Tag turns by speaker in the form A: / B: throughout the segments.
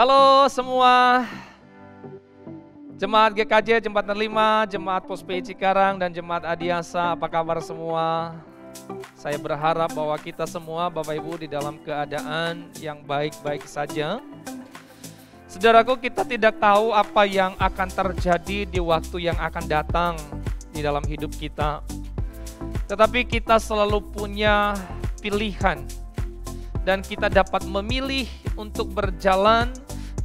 A: Halo semua Jemaat GKJ, Jembatan 5, Jemaat Pospe Cikarang, dan Jemaat Adiasa, apa kabar semua? Saya berharap bahwa kita semua Bapak Ibu di dalam keadaan yang baik-baik saja. Saudaraku, kita tidak tahu apa yang akan terjadi di waktu yang akan datang di dalam hidup kita. Tetapi kita selalu punya pilihan dan kita dapat memilih untuk berjalan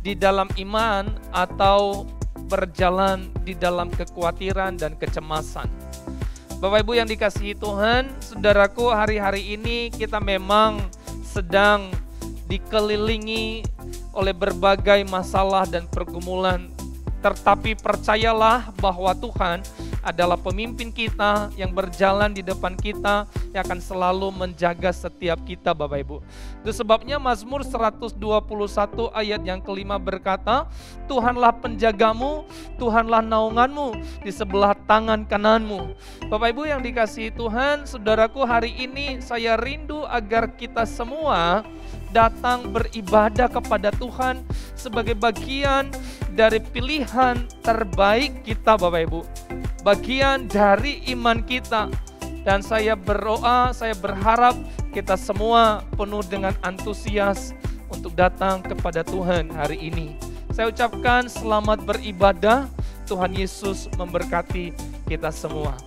A: di dalam iman atau berjalan di dalam kekhawatiran dan kecemasan. Bapak Ibu yang dikasihi Tuhan, saudaraku, hari-hari ini kita memang sedang dikelilingi oleh berbagai masalah dan pergumulan. Tetapi percayalah bahwa Tuhan adalah pemimpin kita yang berjalan di depan kita, yang akan selalu menjaga setiap kita Bapak Ibu. Itu sebabnya Mazmur 121 ayat yang kelima berkata, Tuhanlah penjagamu, Tuhanlah naunganmu di sebelah tangan kananmu. Bapak Ibu yang dikasihi Tuhan, saudaraku, hari ini saya rindu agar kita semua datang beribadah kepada Tuhan sebagai bagian dari pilihan terbaik kita Bapak Ibu. Bagian dari iman kita. Dan saya berdoa, saya berharap kita semua penuh dengan antusias untuk datang kepada Tuhan hari ini. Saya ucapkan selamat beribadah, Tuhan Yesus memberkati kita semua.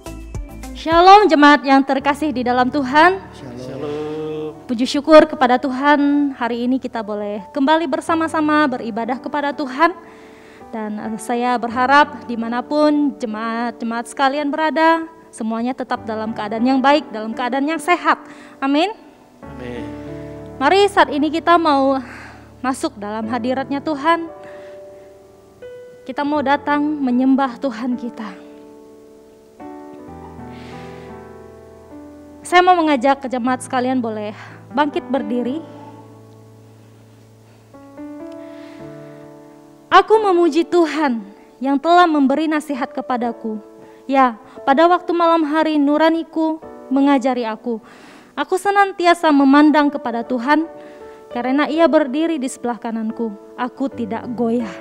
B: Shalom jemaat yang terkasih di dalam Tuhan.
A: Shalom.
B: Puji syukur kepada Tuhan, hari ini kita boleh kembali bersama-sama beribadah kepada Tuhan. Dan saya berharap dimanapun jemaat sekalian berada, semuanya tetap dalam keadaan yang baik, dalam keadaan yang sehat. Amin.
A: Amin.
B: Mari saat ini kita mau masuk dalam hadiratnya Tuhan. Kita mau datang menyembah Tuhan kita. Saya mau mengajak ke jemaat sekalian boleh bangkit berdiri. Aku memuji Tuhan yang telah memberi nasihat kepadaku. Ya, pada waktu malam hari nuraniku mengajari aku. Aku senantiasa memandang kepada Tuhan karena Ia berdiri di sebelah kananku. Aku tidak goyah.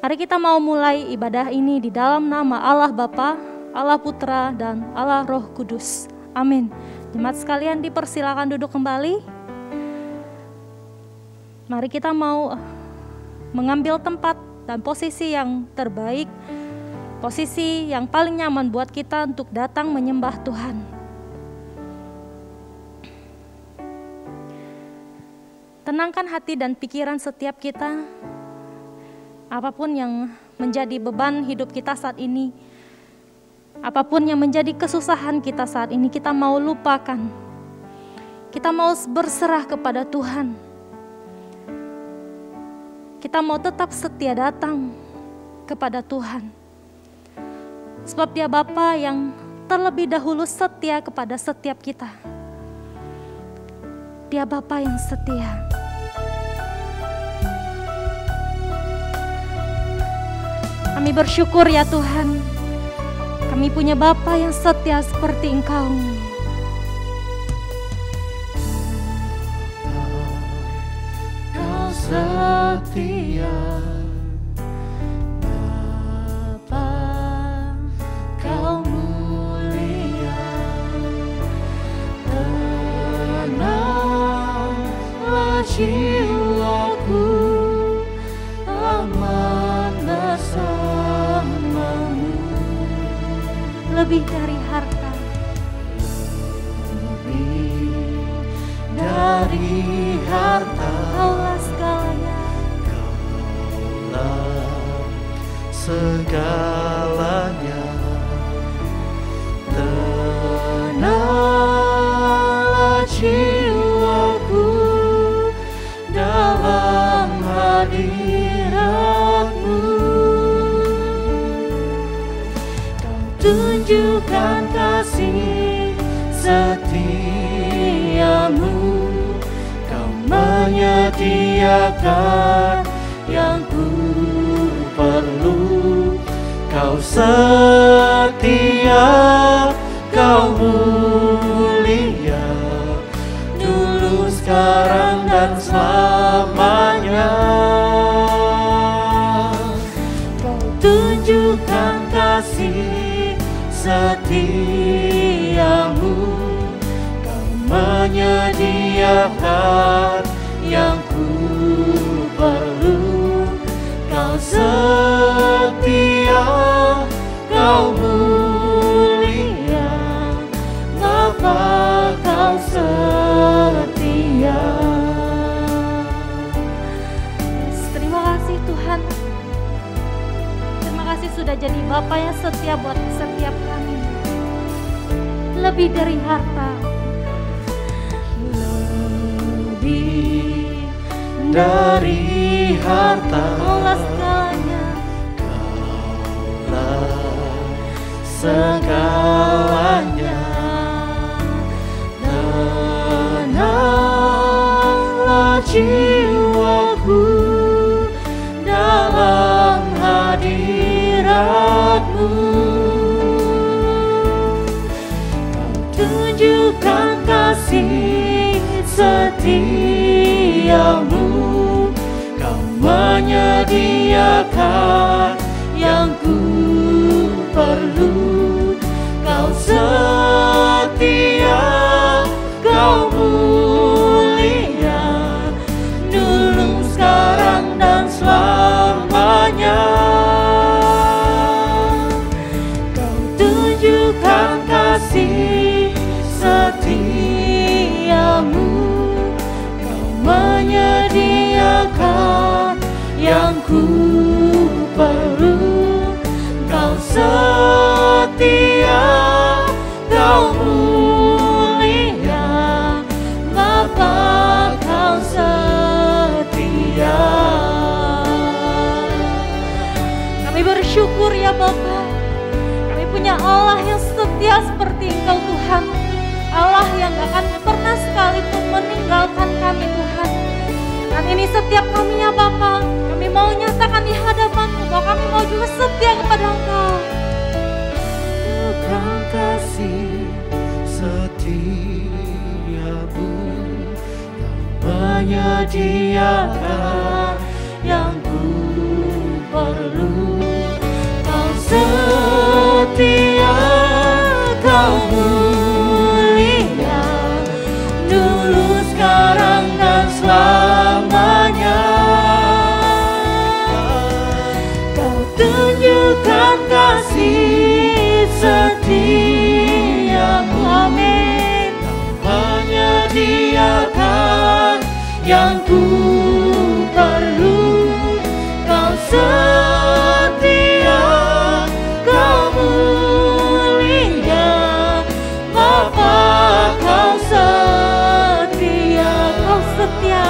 B: Mari kita mau mulai ibadah ini di dalam nama Allah Bapa, Allah Putra, dan Allah Roh Kudus. Amin. Jemaat sekalian dipersilakan duduk kembali. Mari kita mau mengambil tempat dan posisi yang terbaik, posisi yang paling nyaman buat kita untuk datang menyembah Tuhan. Tenangkan hati dan pikiran setiap kita, apapun yang menjadi beban hidup kita saat ini, apapun yang menjadi kesusahan kita saat ini, kita mau lupakan. Kita mau berserah kepada Tuhan. Kita mau tetap setia datang kepada Tuhan. Sebab Dia Bapa yang terlebih dahulu setia kepada setiap kita. Dia Bapa yang setia. Kami bersyukur ya Tuhan. Kami punya Bapa yang setia seperti Engkau.
C: Setia Bapa, Kau mulia, tenanglah jiwaku, aman bersamamu.
B: Lebih dari harta,
C: lebih dari harta,
B: Kaulah segalanya.
C: Segalanya, tenanglah jiwaku dalam hadirat-Mu. Kau tunjukkan kasih setiamu, Kau menyediakan yang ku perlu. Kau setia, Kau mulia, dulu, sekarang, dan selamanya. setiamu, Kau menyediakan yang ku perlu. Kau setia, Kau mulia, Bapa, Kau setia.
B: Terima kasih Tuhan. Terima kasih sudah jadi Bapa yang setia buat setiap kami. Lebih dari harta,
C: Lebih dari harta,
B: Kaulah segalanya.
C: segalanya. Tenanglah jiwaku dalam hadirat-Mu. Kau tunjukkan kasih setiamu, Kau menyediakan yang ku perlu. Kau setia, Kau mulia, dulu, sekarang, dan selamanya. Kau tunjukkan kasih setiamu, Kau menyediakan yang ku perlu. Kau setia, Kau mulia, Bapa, Kau setia.
B: Kami bersyukur ya Bapa. Kami punya Allah yang setia seperti Engkau Tuhan. Allah yang gak akan pernah sekalipun meninggalkan kami Tuhan. Dan ini setiap kami ya Bapa, kami mau nyatakan di hadapan-Mu bahwa kami mau juga setia kepada Engkau.
C: Tunjukkan kasih setiamu, Kau menyediakan yang ku perlu. Kau setia, Kau mulia, dulu, sekarang, dan selamanya. Kau tunjukkan kasih setiamu, amin. Kau menyediakan yang ku perlu. Kau setia, Kau mulia, Bapa, Kau setia.
B: Kau setia,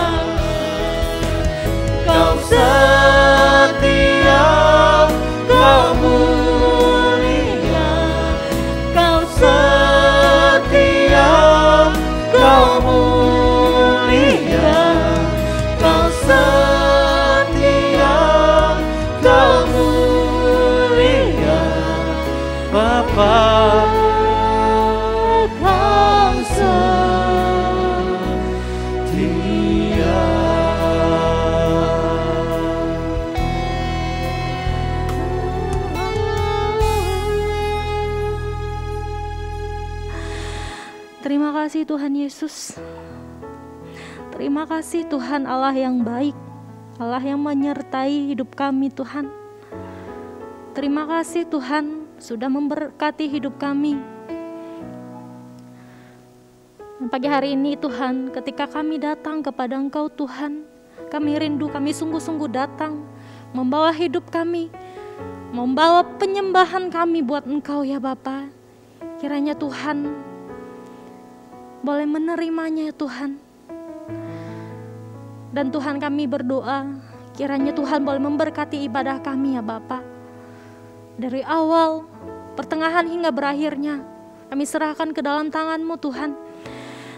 C: Kau setia, Kau mulia, Kau setia, Kau mulia, Kau setia, Kau mulia, Bapa, Kau setia.
B: terima kasih Tuhan Yesus. Terima kasih Tuhan Allah yang baik, Allah yang menyertai hidup kami Tuhan. Terima kasih Tuhan sudah memberkati hidup kami. Dan pagi hari ini Tuhan, ketika kami datang kepada Engkau Tuhan, kami rindu, kami sungguh-sungguh datang membawa hidup kami, membawa penyembahan kami buat Engkau ya Bapa. Kiranya Tuhan boleh menerimanya ya Tuhan. Dan Tuhan kami berdoa, kiranya Tuhan boleh memberkati ibadah kami ya Bapa. Dari awal, pertengahan hingga berakhirnya, kami serahkan ke dalam tangan-Mu Tuhan.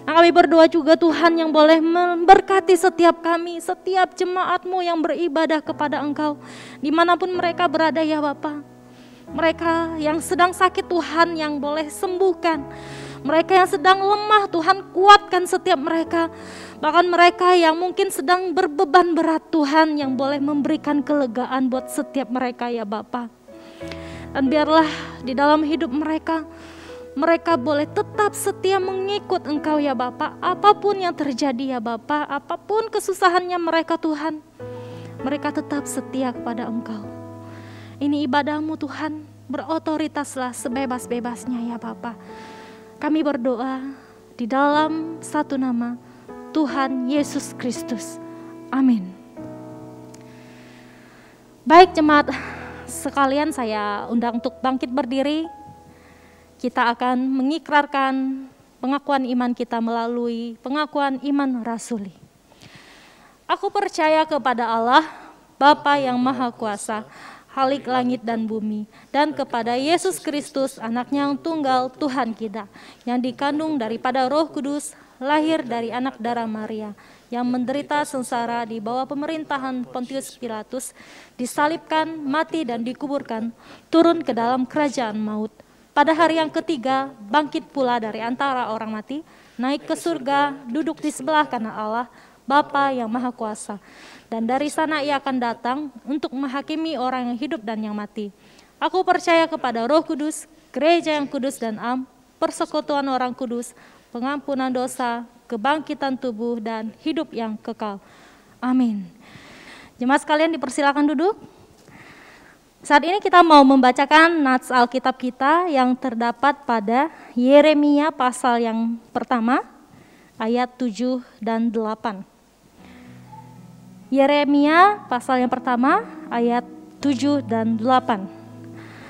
B: Nah, kami berdoa juga Tuhan yang boleh memberkati setiap kami, setiap jemaat-Mu yang beribadah kepada Engkau, dimanapun mereka berada ya Bapa. Mereka yang sedang sakit Tuhan yang boleh sembuhkan. Mereka yang sedang lemah Tuhan kuatkan setiap mereka. Bahkan mereka yang mungkin sedang berbeban berat Tuhan yang boleh memberikan kelegaan buat setiap mereka ya Bapa. Dan biarlah di dalam hidup mereka, mereka boleh tetap setia mengikut Engkau ya Bapa. Apapun yang terjadi ya Bapa, apapun kesusahannya mereka Tuhan, mereka tetap setia kepada Engkau. Ini ibadah-Mu Tuhan, berotoritaslah sebebas-bebasnya ya Bapa. Kami berdoa di dalam satu nama, Tuhan Yesus Kristus. Amin. Baik jemaat sekalian, saya undang untuk bangkit berdiri. Kita akan mengikrarkan pengakuan iman kita melalui pengakuan iman rasuli. Aku percaya kepada Allah, Bapa yang Maha Kuasa, Khalik langit dan bumi, dan kepada Yesus Kristus, anaknya yang tunggal, Tuhan kita, yang dikandung daripada Roh Kudus, lahir dari anak darah Maria, yang menderita sengsara di bawah pemerintahan Pontius Pilatus, disalibkan, mati dan dikuburkan, turun ke dalam kerajaan maut. Pada hari yang ketiga, bangkit pula dari antara orang mati, naik ke surga, duduk di sebelah kanan Allah, Bapa yang Maha Kuasa. Dan dari sana ia akan datang untuk menghakimi orang yang hidup dan yang mati. Aku percaya kepada Roh Kudus, gereja yang kudus dan am, persekutuan orang kudus, pengampunan dosa, kebangkitan tubuh, dan hidup yang kekal. Amin. Jemaat sekalian dipersilakan duduk. Saat ini kita mau membacakan nats Alkitab kita yang terdapat pada Yeremia pasal yang pertama, ayat 7 dan 8. Yeremia pasal yang pertama, ayat 7 dan 8.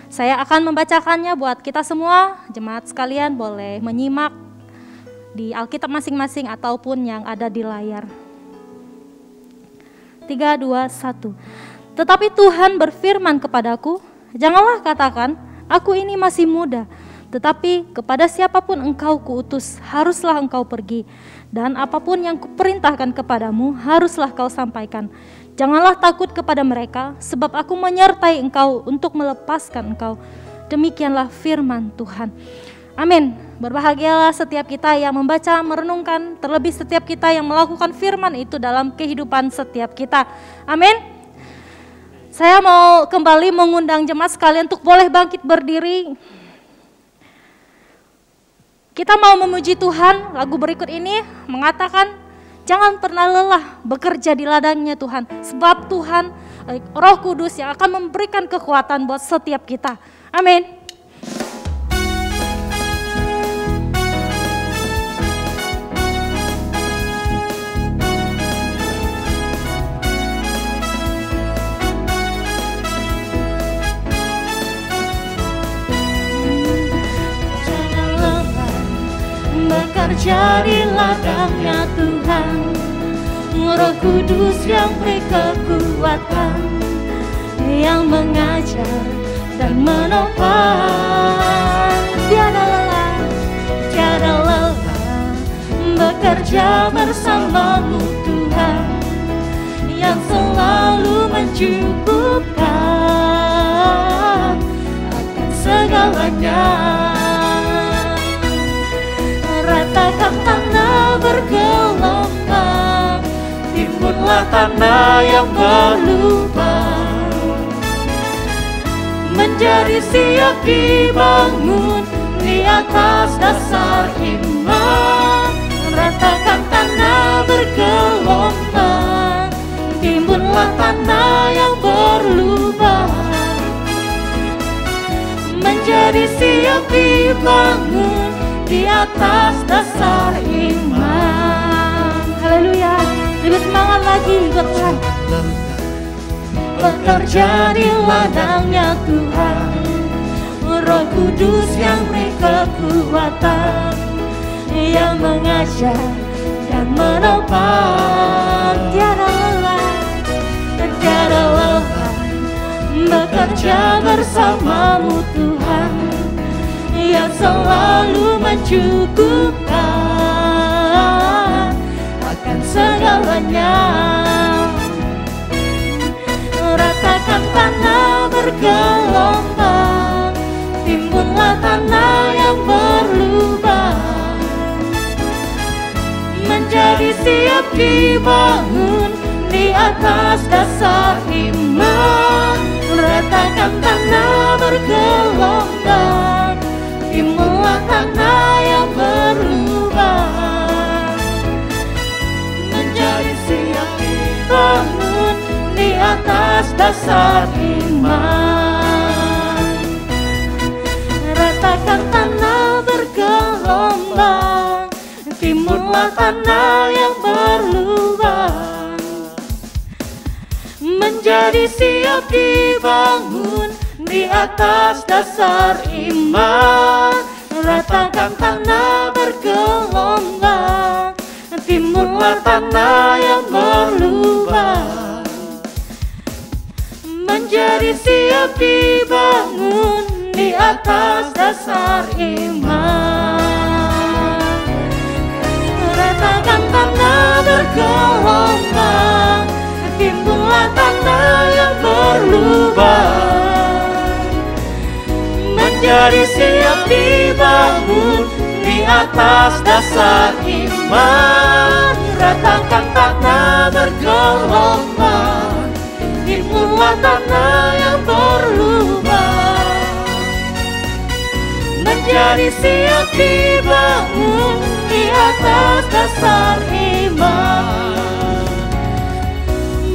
B: Saya akan membacakannya buat kita semua. Jemaat sekalian boleh menyimak di Alkitab masing-masing ataupun yang ada di layar. 3, 2, 1. Tetapi Tuhan berfirman kepadaku, janganlah katakan, aku ini masih muda, tetapi kepada siapapun engkau kuutus, haruslah engkau pergi, dan apapun yang kuperintahkan kepadamu, haruslah kau sampaikan. Janganlah takut kepada mereka, sebab aku menyertai engkau untuk melepaskan engkau. Demikianlah firman Tuhan. Amin. Berbahagialah setiap kita yang membaca, merenungkan, terlebih setiap kita yang melakukan firman itu dalam kehidupan setiap kita. Amin. Saya mau kembali mengundang jemaat sekalian untuk boleh bangkit berdiri. Kita mau memuji Tuhan. Lagu berikut ini mengatakan, jangan pernah lelah bekerja di ladangnya Tuhan. Sebab Tuhan, Roh Kudus yang akan memberikan kekuatan buat setiap kita. Amin.
C: Bekerja di ladangnya Tuhan, Roh Kudus yang beri kekuatan, yang mengajar dan menopang. Tiada lelah bekerja bersamamu Tuhan, yang selalu mencukupkan akan segalanya. Ratakan tanah bergelombang, timbunlah tanah yang berlubang, menjadi siap dibangun di atas dasar iman. Ratakan tanah bergelombang, timbunlah tanah yang berlubang, menjadi siap dibangun di atas dasar iman. Haleluya. Lebih semangat lagi berdoa. Bekerja di ladangnya Tuhan, Roh Kudus yang beri kekuatan, yang mengajar dan menopang. Tiada lelah bekerja bersamamu Tuhan, yang selalu mencukupkan akan segalanya. Ratakan tanah bergelombang, timbunlah tanah yang berlubang, menjadi siap dibangun di atas dasar iman. Ratakan tanah bergelombang, timbullah tanah yang berlubang, menjadi siap dibangun di atas dasar iman. Ratakan tanah bergelombang, timbullah tanah yang berlubang, menjadi siap dibangun di atas dasar iman. Ratakan tanah bergelombang, timbullah tanah yang berlubang, menjadi siap dibangun di atas dasar iman. Ratakan tanah bergelombang, timbullah tanah yang berlubang, menjadi siap dibangun di atas dasar iman. Ratakan tanah bergelombang, timbullah tanah yang berlubang, menjadi siap dibangun di atas dasar iman.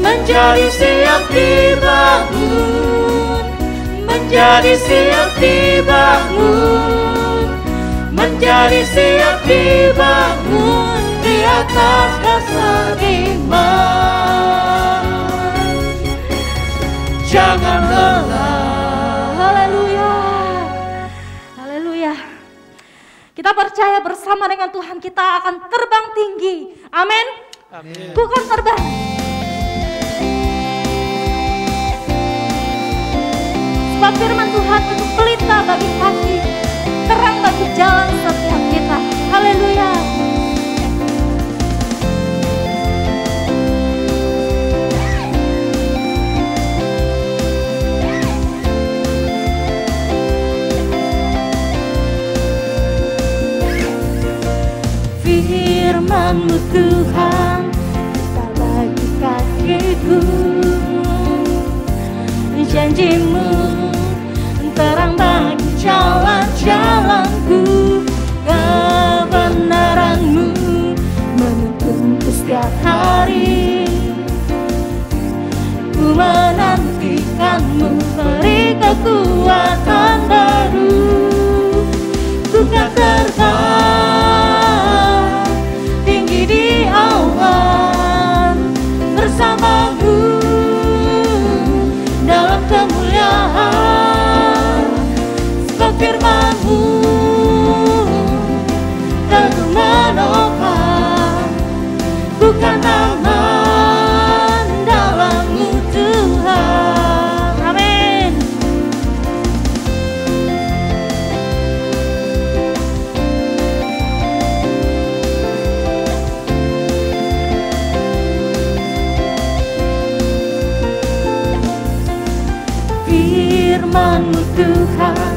C: Menjadi siap dibangun, menjadi siap dibangun, menjadi siap dibangun di atas dasar iman. Jangan lelah.
B: Haleluya. Haleluya. Kita percaya bersama dengan Tuhan kita akan terbang tinggi. Amin.
A: Amin.
B: Bukan terbang. Sebab firman Tuhan itu pelita bagi kaki, terang bagi jalan setiap kita. Haleluya.
C: Firman-Mu Tuhan, kita bagi kakiku. Janji-Mu terang bagi jalan-jalanku. Kebenaran-Mu menuntunku setiap hari. Ku menantikan-Mu, beri kekuatan baru. Ku kan terbang tinggi di awan bersama-Mu dalam kemuliaan. Sebab firman-Mu teguh menopang, bukan aman dalam-Mu Tuhan. Amin. Firman-Mu Tuhan,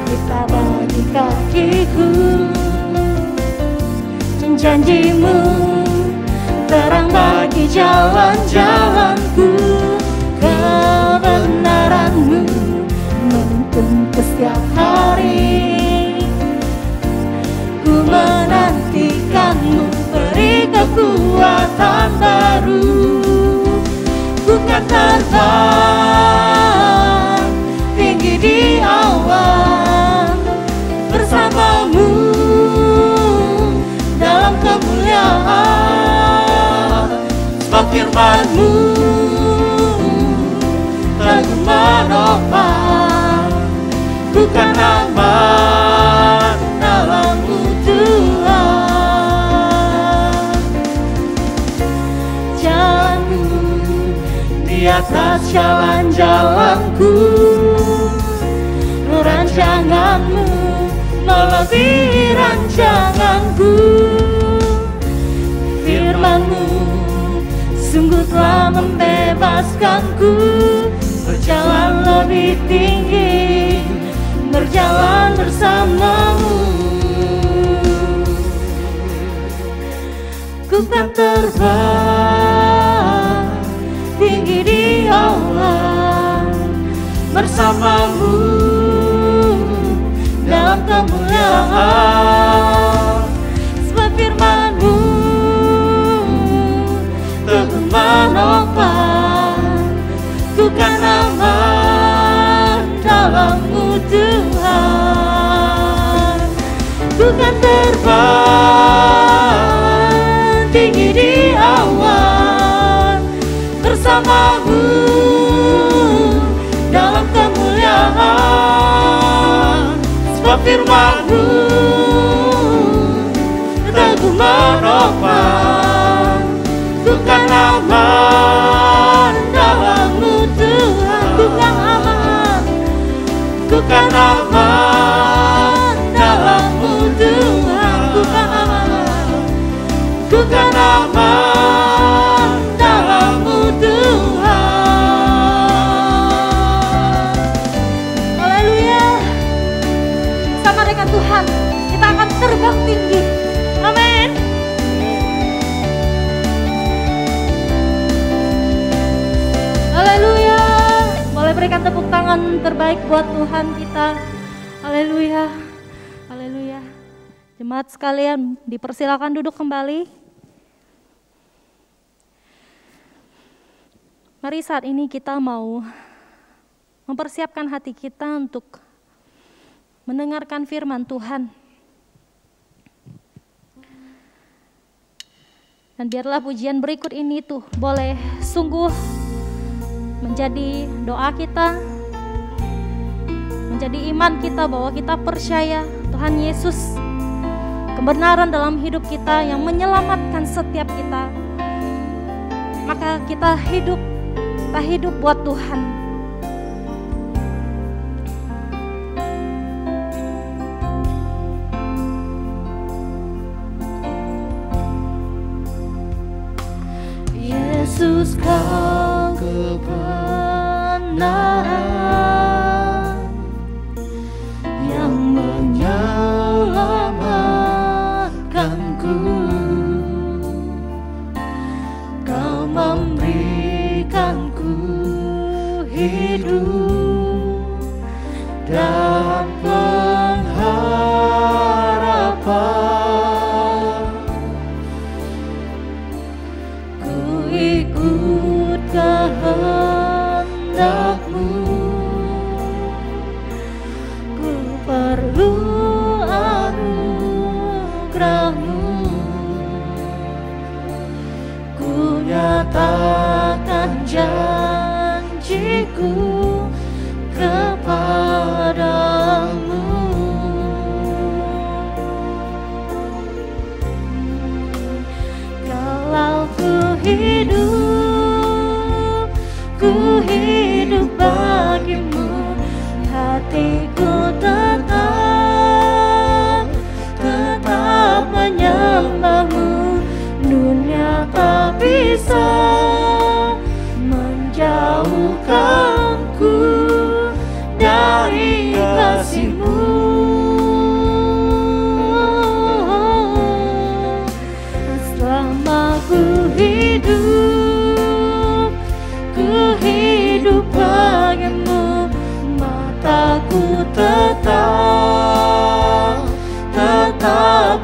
C: kita bagi kakiku. Janji-Mu terang bagi jalan-jalanku. Kebenaran-Mu menuntunku setiap hari. Ku menantikan-Mu, beri kekuatan baru. Ku kan terbang tinggi di awan bersama-Mu dalam kemuliaan. Sebab firman-Mu teguh menopang, bukan aman dalam-Mu Tuhan. Jalanku di atas jalan-jalanku, rancangan-Mu melebihi rancanganku. Firman-Mu sungguh telah membebaskanku, berjalan lebih tinggi, berjalan bersama-Mu. Ku kan terbang tinggi di awan bersama-Mu dalam kemuliaan. Sebab firman-Mu teguh menopang, ku kan aman dalam-Mu Tuhan. Ku kan terbang tinggi di awan bersama-Mu dalam kemuliaan. Sebab firman-Mu teguh menopang, ku kan aman dalam-Mu Tuhan. Ku kan aman, ku kan aman dalam-Mu Tuhan. Ku kan aman, ku kan aman dalam-Mu Tuhan.
B: Haleluya. Sama dengan Tuhan, kita akan terbang tinggi. Amin. Haleluya. Boleh berikan tepuk tangan terbaik buat Tuhan kita. Haleluya. Haleluya. Jemaat sekalian, dipersilakan duduk kembali. Mari saat ini kita mau mempersiapkan hati kita untuk mendengarkan firman Tuhan. Dan biarlah pujian berikut ini tuh boleh sungguh menjadi doa kita, menjadi iman kita bahwa kita percaya Tuhan Yesus kebenaran dalam hidup kita yang menyelamatkan setiap kita. Maka kita hidup buat Tuhan.
C: Yesus, Kau kebenaran yang menyelamatkanku. Kau memberikanku hidup dan pengharapan. Ku ikut kehendak-Mu, ku perlu anugerah-Mu. Ku nyatakan janji-Ku kepadamu. Kalau ku hidup bagi-Mu, hatiku tetap menyembah-Mu. Dunia tak bisa menjauhkanku dari kasih-Mu. Selama ku hidup bagi-Mu, mataku tetap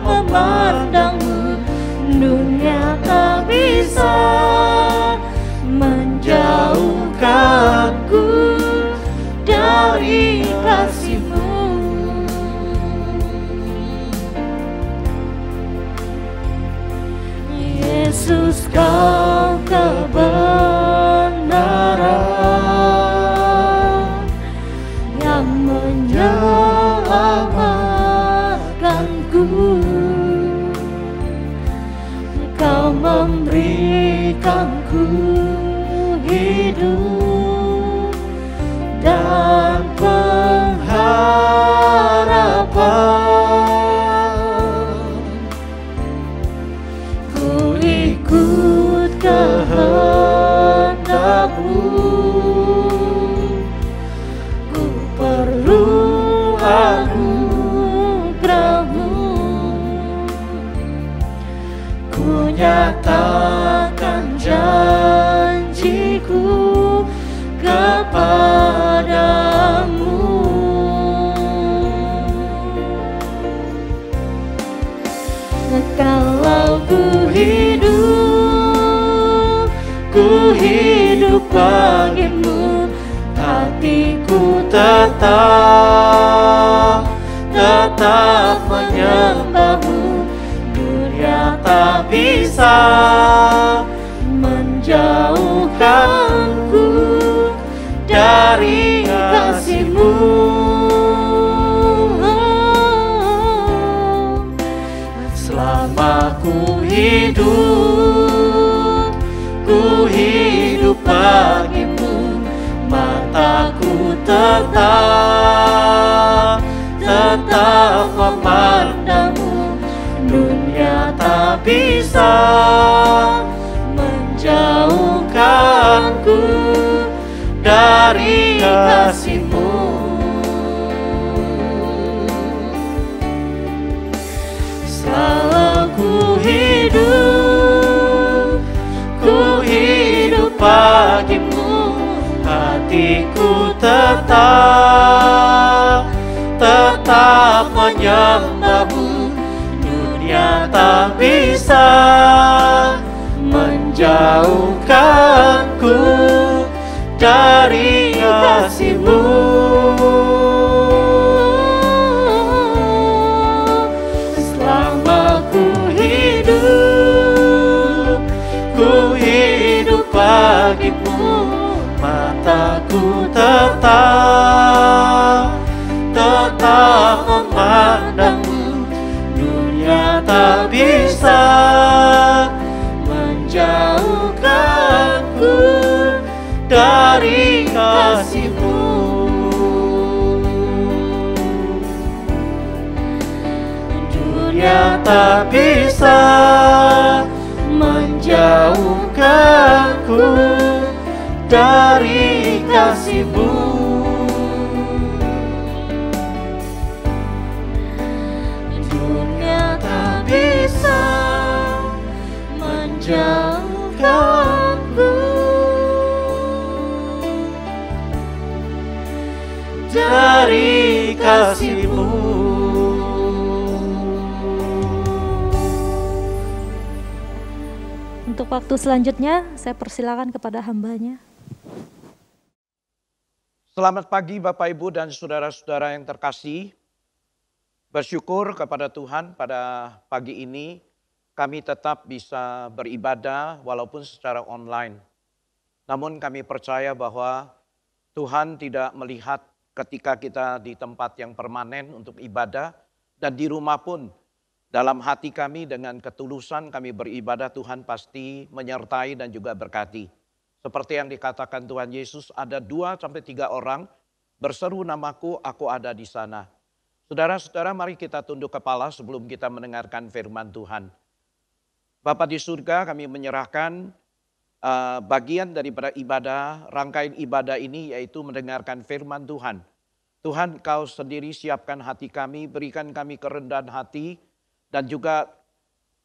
C: memandang-Mu. Dunia tak bisa menjauhkanku dari kasih-Mu. Yesus, Kau kebenaran yang menyelamatkanku. Kau memberikanku hidup dan pengharapan. Ku ikut kehendak-Mu, ku perlu anugerah-Mu. Ku nyatakan janji-Ku kepadamu. bagimu, hatiku tetap menyembahmu. Dunia tak bisa menjauhkanku dari kasih-Mu. Selama ku hidup bagimu, mataku tetap memandangmu. Dunia tak bisa menjauhkanku dari kasih-Mu. Selama ku hidup bagimu, hatiku tetap menyembahmu. Dunia tak bisa menjauhkanku dari kasih-Mu. Selama ku hidup bagimu, mataku tetap memandangmu. Dunia tak bisa menjauhkanku dari kasih-Mu. Dunia tak bisa menjauhkanku dari kasih-Mu. Dunia tak bisa menjauhkanku dari kasih-Mu.
B: Untuk waktu selanjutnya, saya persilakan kepada hambanya.
D: Selamat pagi Bapak Ibu dan saudara-saudara yang terkasih. Bersyukur kepada Tuhan pada pagi ini kami tetap bisa beribadah walaupun secara online. Namun kami percaya bahwa Tuhan tidak melihat ketika kita di tempat yang permanen untuk ibadah dan di rumah pun. Dalam hati kami dengan ketulusan kami beribadah, Tuhan pasti menyertai dan juga berkati. Seperti yang dikatakan Tuhan Yesus, ada 2-3 orang berseru namaku, aku ada di sana. Saudara-saudara, mari kita tunduk kepala sebelum kita mendengarkan firman Tuhan. Bapa di surga, kami menyerahkan bagian daripada ibadah, rangkaian ibadah ini yaitu mendengarkan firman Tuhan. Tuhan, Kau sendiri siapkan hati kami, berikan kami kerendahan hati, dan juga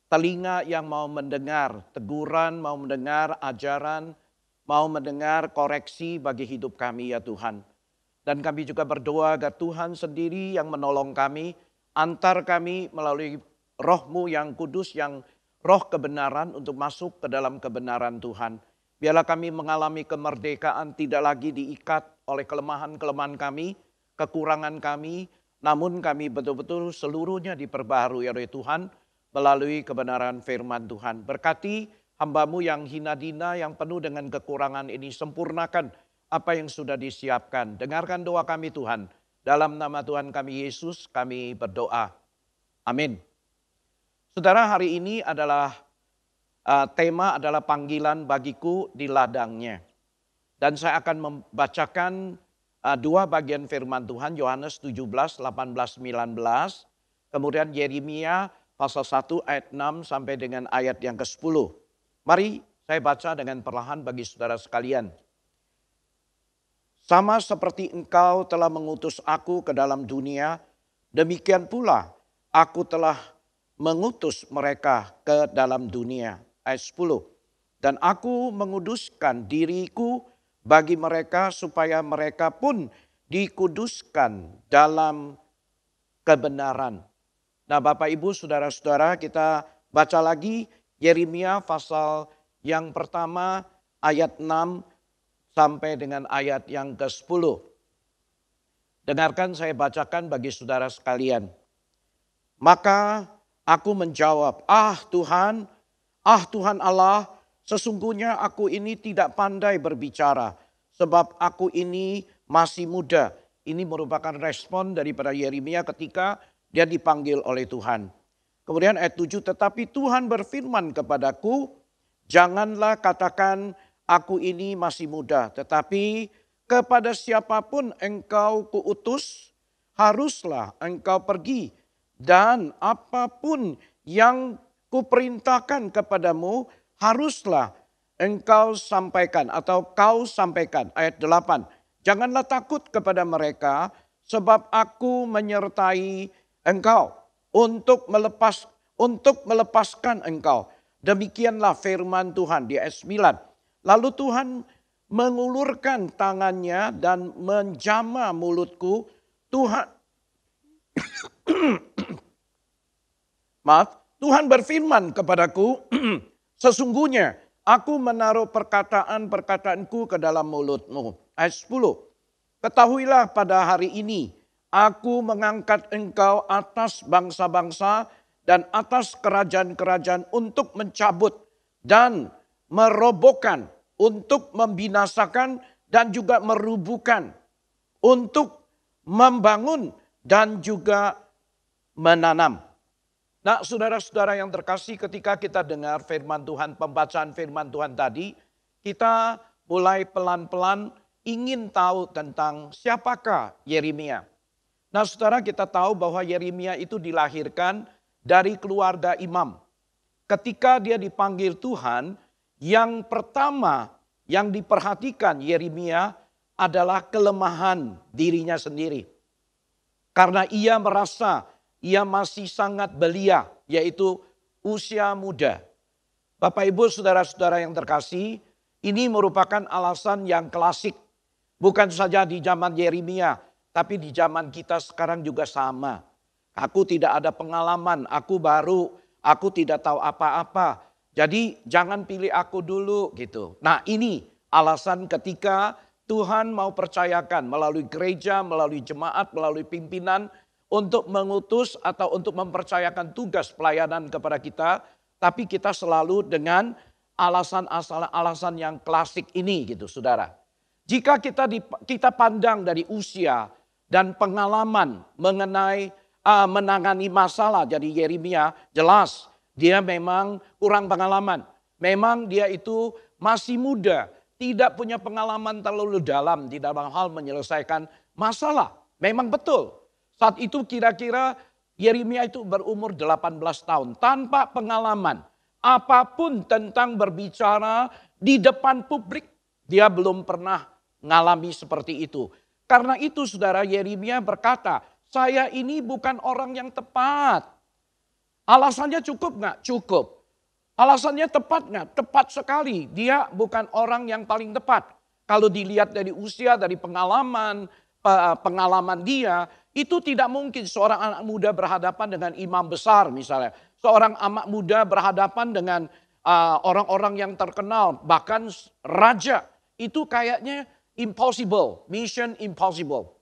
D: telinga yang mau mendengar teguran, mau mendengar ajaran, mau mendengar koreksi bagi hidup kami ya Tuhan. Dan kami juga berdoa agar Tuhan sendiri yang menolong kami, antar kami melalui Roh-Mu yang kudus, yang roh kebenaran untuk masuk ke dalam kebenaran Tuhan. Biarlah kami mengalami kemerdekaan, tidak lagi diikat oleh kelemahan-kelemahan kami, kekurangan kami, namun kami betul-betul seluruhnya diperbaharui oleh Tuhan melalui kebenaran firman Tuhan. Berkati hamba-Mu yang hina dina, yang penuh dengan kekurangan ini, sempurnakan apa yang sudah disiapkan. Dengarkan doa kami Tuhan. Dalam nama Tuhan kami Yesus kami berdoa. Amin. Saudara, hari ini adalah tema adalah panggilan bagiku di ladangnya. Dan saya akan membacakan dua bagian firman Tuhan, Yohanes 17, 18, 19. Kemudian Yeremia pasal 1 ayat 6 sampai dengan ayat yang ke-10. Mari saya baca dengan perlahan bagi saudara sekalian. Sama seperti engkau telah mengutus aku ke dalam dunia, demikian pula aku telah mengutus mereka ke dalam dunia. Ayat 10. Dan aku menguduskan diriku bagi mereka supaya mereka pun dikuduskan dalam kebenaran. Nah Bapak Ibu saudara-saudara, kita baca lagi Yeremia pasal yang pertama ayat 6 sampai dengan ayat yang ke-10. Dengarkan saya bacakan bagi saudara sekalian. Maka aku menjawab, ah Tuhan Allah, sesungguhnya aku ini tidak pandai berbicara, sebab aku ini masih muda. Ini merupakan respon daripada Yeremia ketika dia dipanggil oleh Tuhan. Kemudian ayat 7, tetapi Tuhan berfirman kepadaku, janganlah katakan aku ini masih muda, tetapi kepada siapapun engkau kuutus, haruslah engkau pergi. Dan apapun yang kuperintahkan kepadamu, haruslah engkau sampaikan atau kau sampaikan. Ayat 8, janganlah takut kepada mereka, sebab aku menyertai engkau untuk melepaskan engkau. Demikianlah firman Tuhan di ayat 9. Lalu Tuhan mengulurkan tangannya dan menjamah mulutku. Tuhan berfirman kepadaku, sesungguhnya aku menaruh perkataan-perkataanku ke dalam mulutmu. Ayat 10, ketahuilah pada hari ini aku mengangkat engkau atas bangsa-bangsa dan atas kerajaan-kerajaan untuk mencabut dan merobohkan, untuk membinasakan dan juga merubuhkan, untuk membangun dan juga menanam. Nah, saudara-saudara yang terkasih, ketika kita dengar firman Tuhan, pembacaan firman Tuhan tadi, kita mulai pelan-pelan ingin tahu tentang siapakah Yeremia. Nah, saudara, kita tahu bahwa Yeremia itu dilahirkan dari keluarga imam. Ketika dia dipanggil Tuhan, yang pertama yang diperhatikan Yeremia adalah kelemahan dirinya sendiri. Karena ia merasa ia masih sangat belia, yaitu usia muda. Bapak Ibu saudara-saudara yang terkasih, ini merupakan alasan yang klasik. Bukan saja di zaman Yeremia, tapi di zaman kita sekarang juga sama. Aku tidak ada pengalaman, aku baru, aku tidak tahu apa-apa. Jadi jangan pilih aku dulu gitu. Nah, ini alasan ketika Tuhan mau percayakan melalui gereja, melalui jemaat, melalui pimpinan untuk mengutus atau untuk mempercayakan tugas pelayanan kepada kita. Tapi kita selalu dengan alasan yang klasik ini gitu saudara. Jika kita pandang dari usia dan pengalaman mengenai menangani masalah, jadi Yeremia jelas dia memang kurang pengalaman. Memang dia itu masih muda, tidak punya pengalaman terlalu dalam di dalam hal menyelesaikan masalah. Memang betul. Saat itu kira-kira Yeremia itu berumur 18 tahun tanpa pengalaman apapun tentang berbicara di depan publik. Dia belum pernah mengalami seperti itu. Karena itu saudara, Yeremia berkata, saya ini bukan orang yang tepat. Alasannya cukup nggak? Cukup. Alasannya tepat nggak? Tepat sekali. Dia bukan orang yang paling tepat. Kalau dilihat dari usia, dari pengalaman dia, itu tidak mungkin seorang anak muda berhadapan dengan imam besar misalnya. Seorang anak muda berhadapan dengan orang-orang yang terkenal, bahkan raja. Itu kayaknya impossible, mission impossible.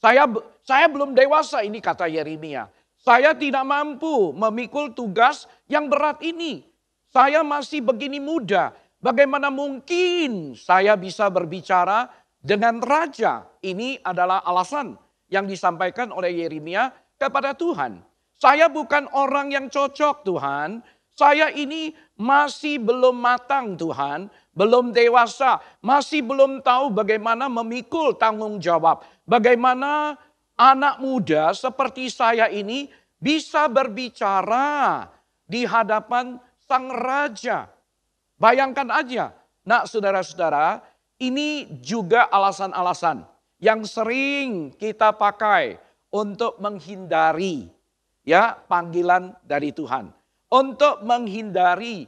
D: Saya belum dewasa ini kata Yeremia. Saya tidak mampu memikul tugas yang berat ini. Saya masih begini muda. Bagaimana mungkin saya bisa berbicara dengan raja? Ini adalah alasan yang disampaikan oleh Yeremia kepada Tuhan. Saya bukan orang yang cocok Tuhan. Saya ini masih belum matang Tuhan. Belum dewasa. Masih belum tahu bagaimana memikul tanggung jawab. Bagaimana anak muda seperti saya ini bisa berbicara di hadapan sang raja. Bayangkan aja. Nah saudara-saudara, ini juga alasan-alasan yang sering kita pakai untuk menghindari panggilan dari Tuhan. Untuk menghindari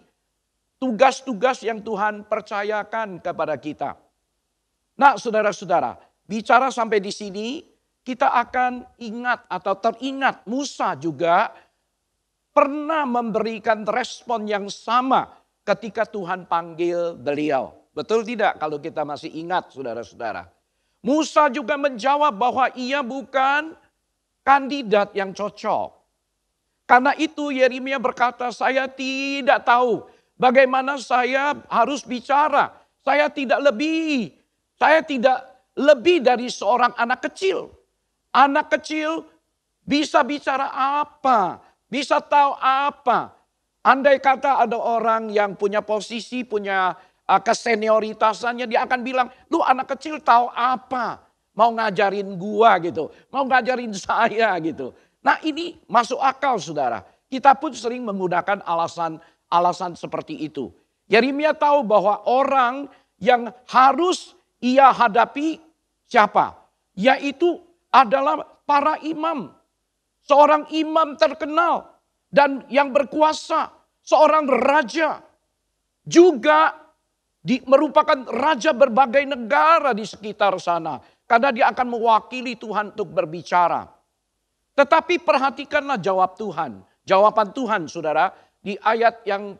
D: tugas-tugas yang Tuhan percayakan kepada kita. Nah saudara-saudara, bicara sampai di sini, kita akan ingat atau teringat Musa juga pernah memberikan respon yang sama ketika Tuhan panggil beliau. Betul tidak kalau kita masih ingat saudara-saudara? Musa juga menjawab bahwa ia bukan kandidat yang cocok. Karena itu Yeremia berkata, saya tidak tahu bagaimana saya harus bicara. Saya tidak lebih dari seorang anak kecil. Anak kecil bisa bicara apa? Bisa tahu apa? Andai kata ada orang yang punya posisi, punya kesenioritasannya, dia akan bilang, lu anak kecil tahu apa? Mau ngajarin gua gitu, mau ngajarin saya gitu. Nah ini masuk akal saudara. Kita pun sering menggunakan alasan seperti itu. Yeremia tahu bahwa orang yang harus ia hadapi siapa? Yaitu adalah para imam. Seorang imam terkenal dan yang berkuasa. Seorang raja. Juga merupakan raja berbagai negara di sekitar sana. Karena dia akan mewakili Tuhan untuk berbicara. Tetapi perhatikanlah jawaban Tuhan saudara di ayat yang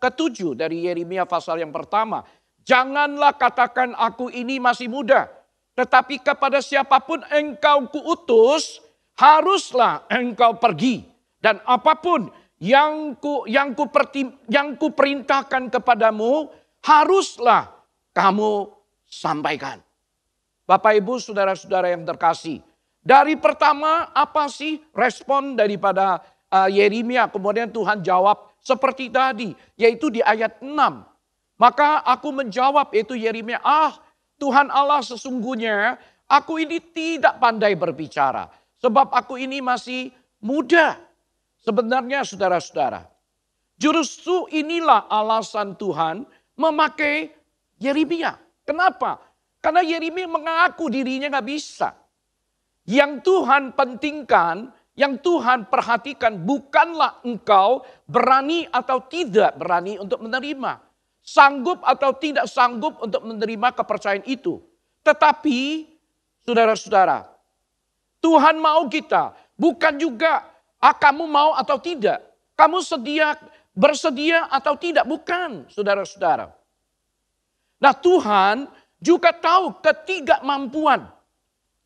D: ke-7 dari Yeremia pasal yang pertama. Janganlah katakan aku ini masih muda, tetapi kepada siapapun engkau kuutus, haruslah engkau pergi. Dan apapun yang kuperintahkan kepadamu, haruslah kamu sampaikan. Bapak Ibu saudara-saudara yang terkasih. Dari pertama apa sih respon daripada Yeremia? Kemudian Tuhan jawab seperti tadi, yaitu di ayat 6. Maka aku menjawab, yaitu Yeremia, Tuhan Allah sesungguhnya aku ini tidak pandai berbicara. Sebab aku ini masih muda. Sebenarnya saudara-saudara, justru inilah alasan Tuhan memakai Yeremia. Kenapa? Karena Yeremia mengaku dirinya gak bisa. Yang Tuhan pentingkan, yang Tuhan perhatikan bukanlah engkau berani atau tidak berani untuk menerima. Sanggup atau tidak sanggup untuk menerima kepercayaan itu. Tetapi saudara-saudara, Tuhan mau kita, bukan juga kamu mau atau tidak. Kamu bersedia atau tidak, bukan saudara-saudara. Nah Tuhan juga tahu ketidakmampuan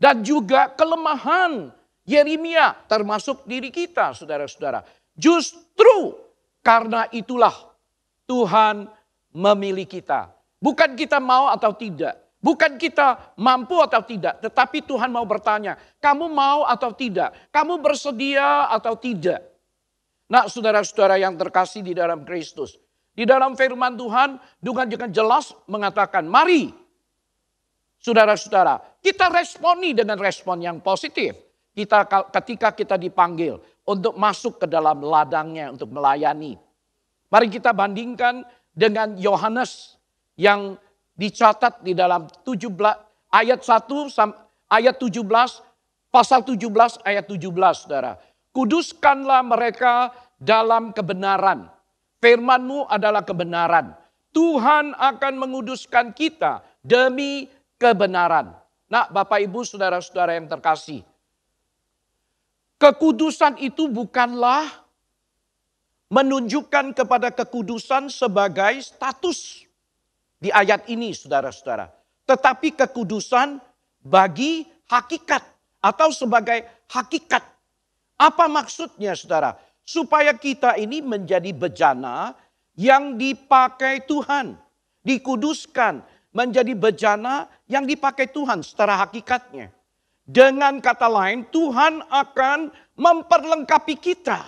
D: dan juga kelemahan Yeremia termasuk diri kita saudara-saudara. Justru karena itulah Tuhan memilih kita. Bukan kita mau atau tidak. Bukan kita mampu atau tidak. Tetapi Tuhan mau bertanya, kamu mau atau tidak? Kamu bersedia atau tidak? Nah saudara-saudara yang terkasih di dalam Kristus. Di dalam firman Tuhan dengan jelas mengatakan, mari saudara-saudara, kita responi dengan respon yang positif. Ketika kita dipanggil untuk masuk ke dalam ladangnya untuk melayani. Mari kita bandingkan dengan Yohanes yang dicatat di dalam 17 ayat 1 ayat 17 pasal 17 ayat 17 saudara. Kuduskanlah mereka dalam kebenaran. Firman-Mu adalah kebenaran. Tuhan akan menguduskan kita demi kebenaran. Nah Bapak Ibu saudara-saudara yang terkasih. Kekudusan itu bukanlah menunjukkan kepada kekudusan sebagai status di ayat ini saudara-saudara. Tetapi kekudusan bagi hakikat atau sebagai hakikat. Apa maksudnya saudara? Supaya kita ini menjadi bejana yang dipakai Tuhan. Dikuduskan menjadi bejana yang dipakai Tuhan secara hakikatnya. Dengan kata lain, Tuhan akan memperlengkapi kita.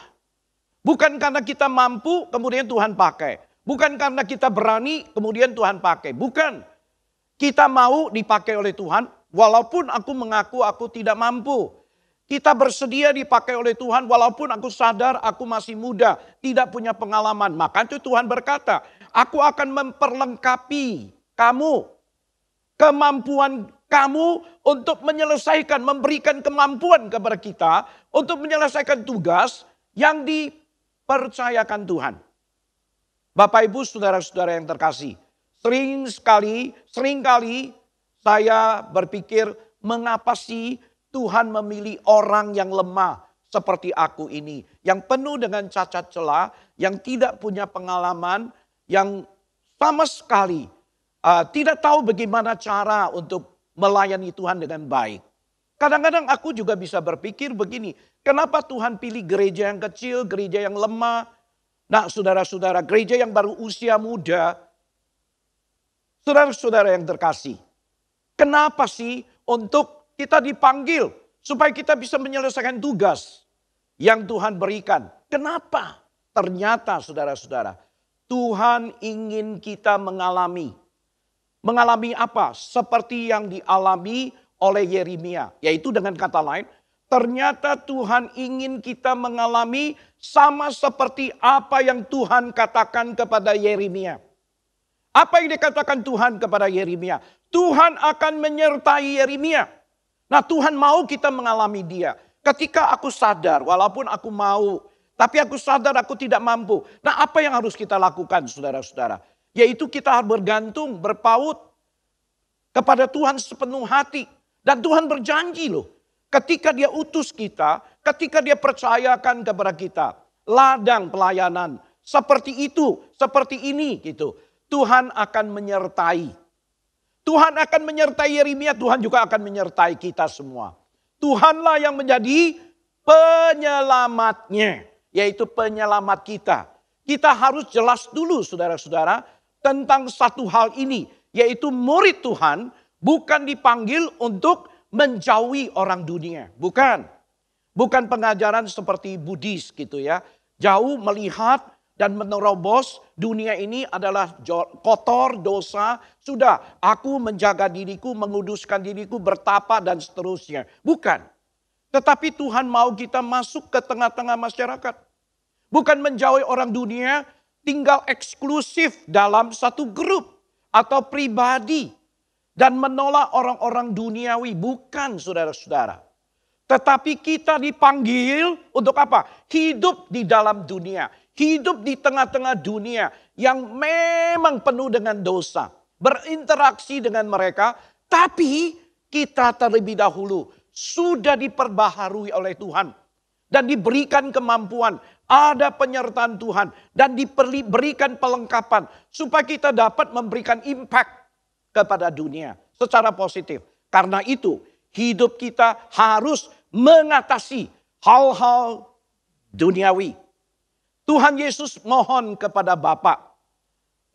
D: Bukan karena kita mampu, kemudian Tuhan pakai. Bukan karena kita berani, kemudian Tuhan pakai. Bukan. Kita mau dipakai oleh Tuhan, walaupun aku mengaku aku tidak mampu. Kita bersedia dipakai oleh Tuhan, walaupun aku sadar aku masih muda, tidak punya pengalaman. Maka itu Tuhan berkata, aku akan memperlengkapi kamu. Kemampuan kamu untuk menyelesaikan, memberikan kemampuan kepada kita untuk menyelesaikan tugas yang dipercayakan Tuhan. Bapak Ibu saudara-saudara yang terkasih, seringkali saya berpikir mengapa sih Tuhan memilih orang yang lemah seperti aku ini, yang penuh dengan cacat celah, yang tidak punya pengalaman, yang sama sekali tidak tahu bagaimana cara untuk melayani Tuhan dengan baik. Kadang-kadang aku juga bisa berpikir begini, kenapa Tuhan pilih gereja yang kecil, gereja yang lemah? Nah, saudara-saudara, gereja yang baru usia muda, saudara-saudara yang terkasih, kenapa sih untuk kita dipanggil supaya kita bisa menyelesaikan tugas yang Tuhan berikan? Kenapa? Ternyata saudara-saudara, Tuhan ingin kita mengalami apa? Seperti yang dialami oleh Yeremia. Yaitu dengan kata lain, ternyata Tuhan ingin kita mengalami sama seperti apa yang Tuhan katakan kepada Yeremia. Apa yang dikatakan Tuhan kepada Yeremia? Tuhan akan menyertai Yeremia. Nah, Tuhan mau kita mengalami dia. Ketika aku sadar, walaupun aku mau, tapi aku sadar aku tidak mampu. Nah, apa yang harus kita lakukan, saudara-saudara? Yaitu kita harus bergantung, berpaut kepada Tuhan sepenuh hati. Dan Tuhan berjanji loh, ketika dia utus kita, ketika dia percayakan kepada kita, ladang pelayanan, seperti itu, seperti ini gitu. Tuhan akan menyertai. Tuhan akan menyertai Yeremia, Tuhan juga akan menyertai kita semua. Tuhanlah yang menjadi penyelamatnya, yaitu penyelamat kita. Kita harus jelas dulu saudara-saudara tentang satu hal ini, yaitu murid Tuhan bukan dipanggil untuk menjauhi orang dunia. Bukan. Bukan pengajaran seperti Buddhis gitu ya. Jauh melihat dan menerobos dunia ini adalah kotor, dosa. Sudah, aku menjaga diriku, menguduskan diriku, bertapa dan seterusnya. Bukan. Tetapi Tuhan mau kita masuk ke tengah-tengah masyarakat. Bukan menjauhi orang dunia, tinggal eksklusif dalam satu grup atau pribadi. Dan menolak orang-orang duniawi. Bukan saudara-saudara. Tetapi kita dipanggil untuk apa? Hidup di dalam dunia. Hidup di tengah-tengah dunia yang memang penuh dengan dosa. Berinteraksi dengan mereka. Tapi kita terlebih dahulu sudah diperbaharui oleh Tuhan. Dan diberikan kemampuan. Ada penyertaan Tuhan. Dan diberikan pelengkapan. Supaya kita dapat memberikan impact kepada dunia secara positif. Karena itu hidup kita harus mengatasi hal-hal duniawi. Tuhan Yesus mohon kepada Bapa.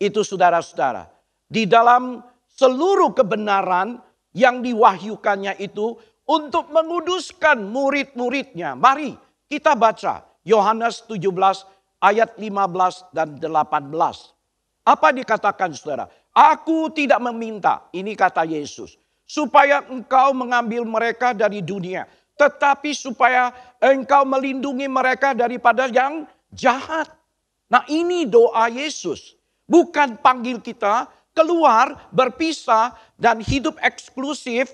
D: Itu saudara-saudara. Di dalam seluruh kebenaran yang diwahyukannya itu untuk menguduskan murid-muridnya. Mari kita baca Yohanes 17 ayat 15 dan 18. Apa dikatakan saudara? Aku tidak meminta, ini kata Yesus, supaya engkau mengambil mereka dari dunia. Tetapi supaya engkau melindungi mereka daripada yang jahat. Nah ini doa Yesus. Bukan panggil kita keluar, berpisah dan hidup eksklusif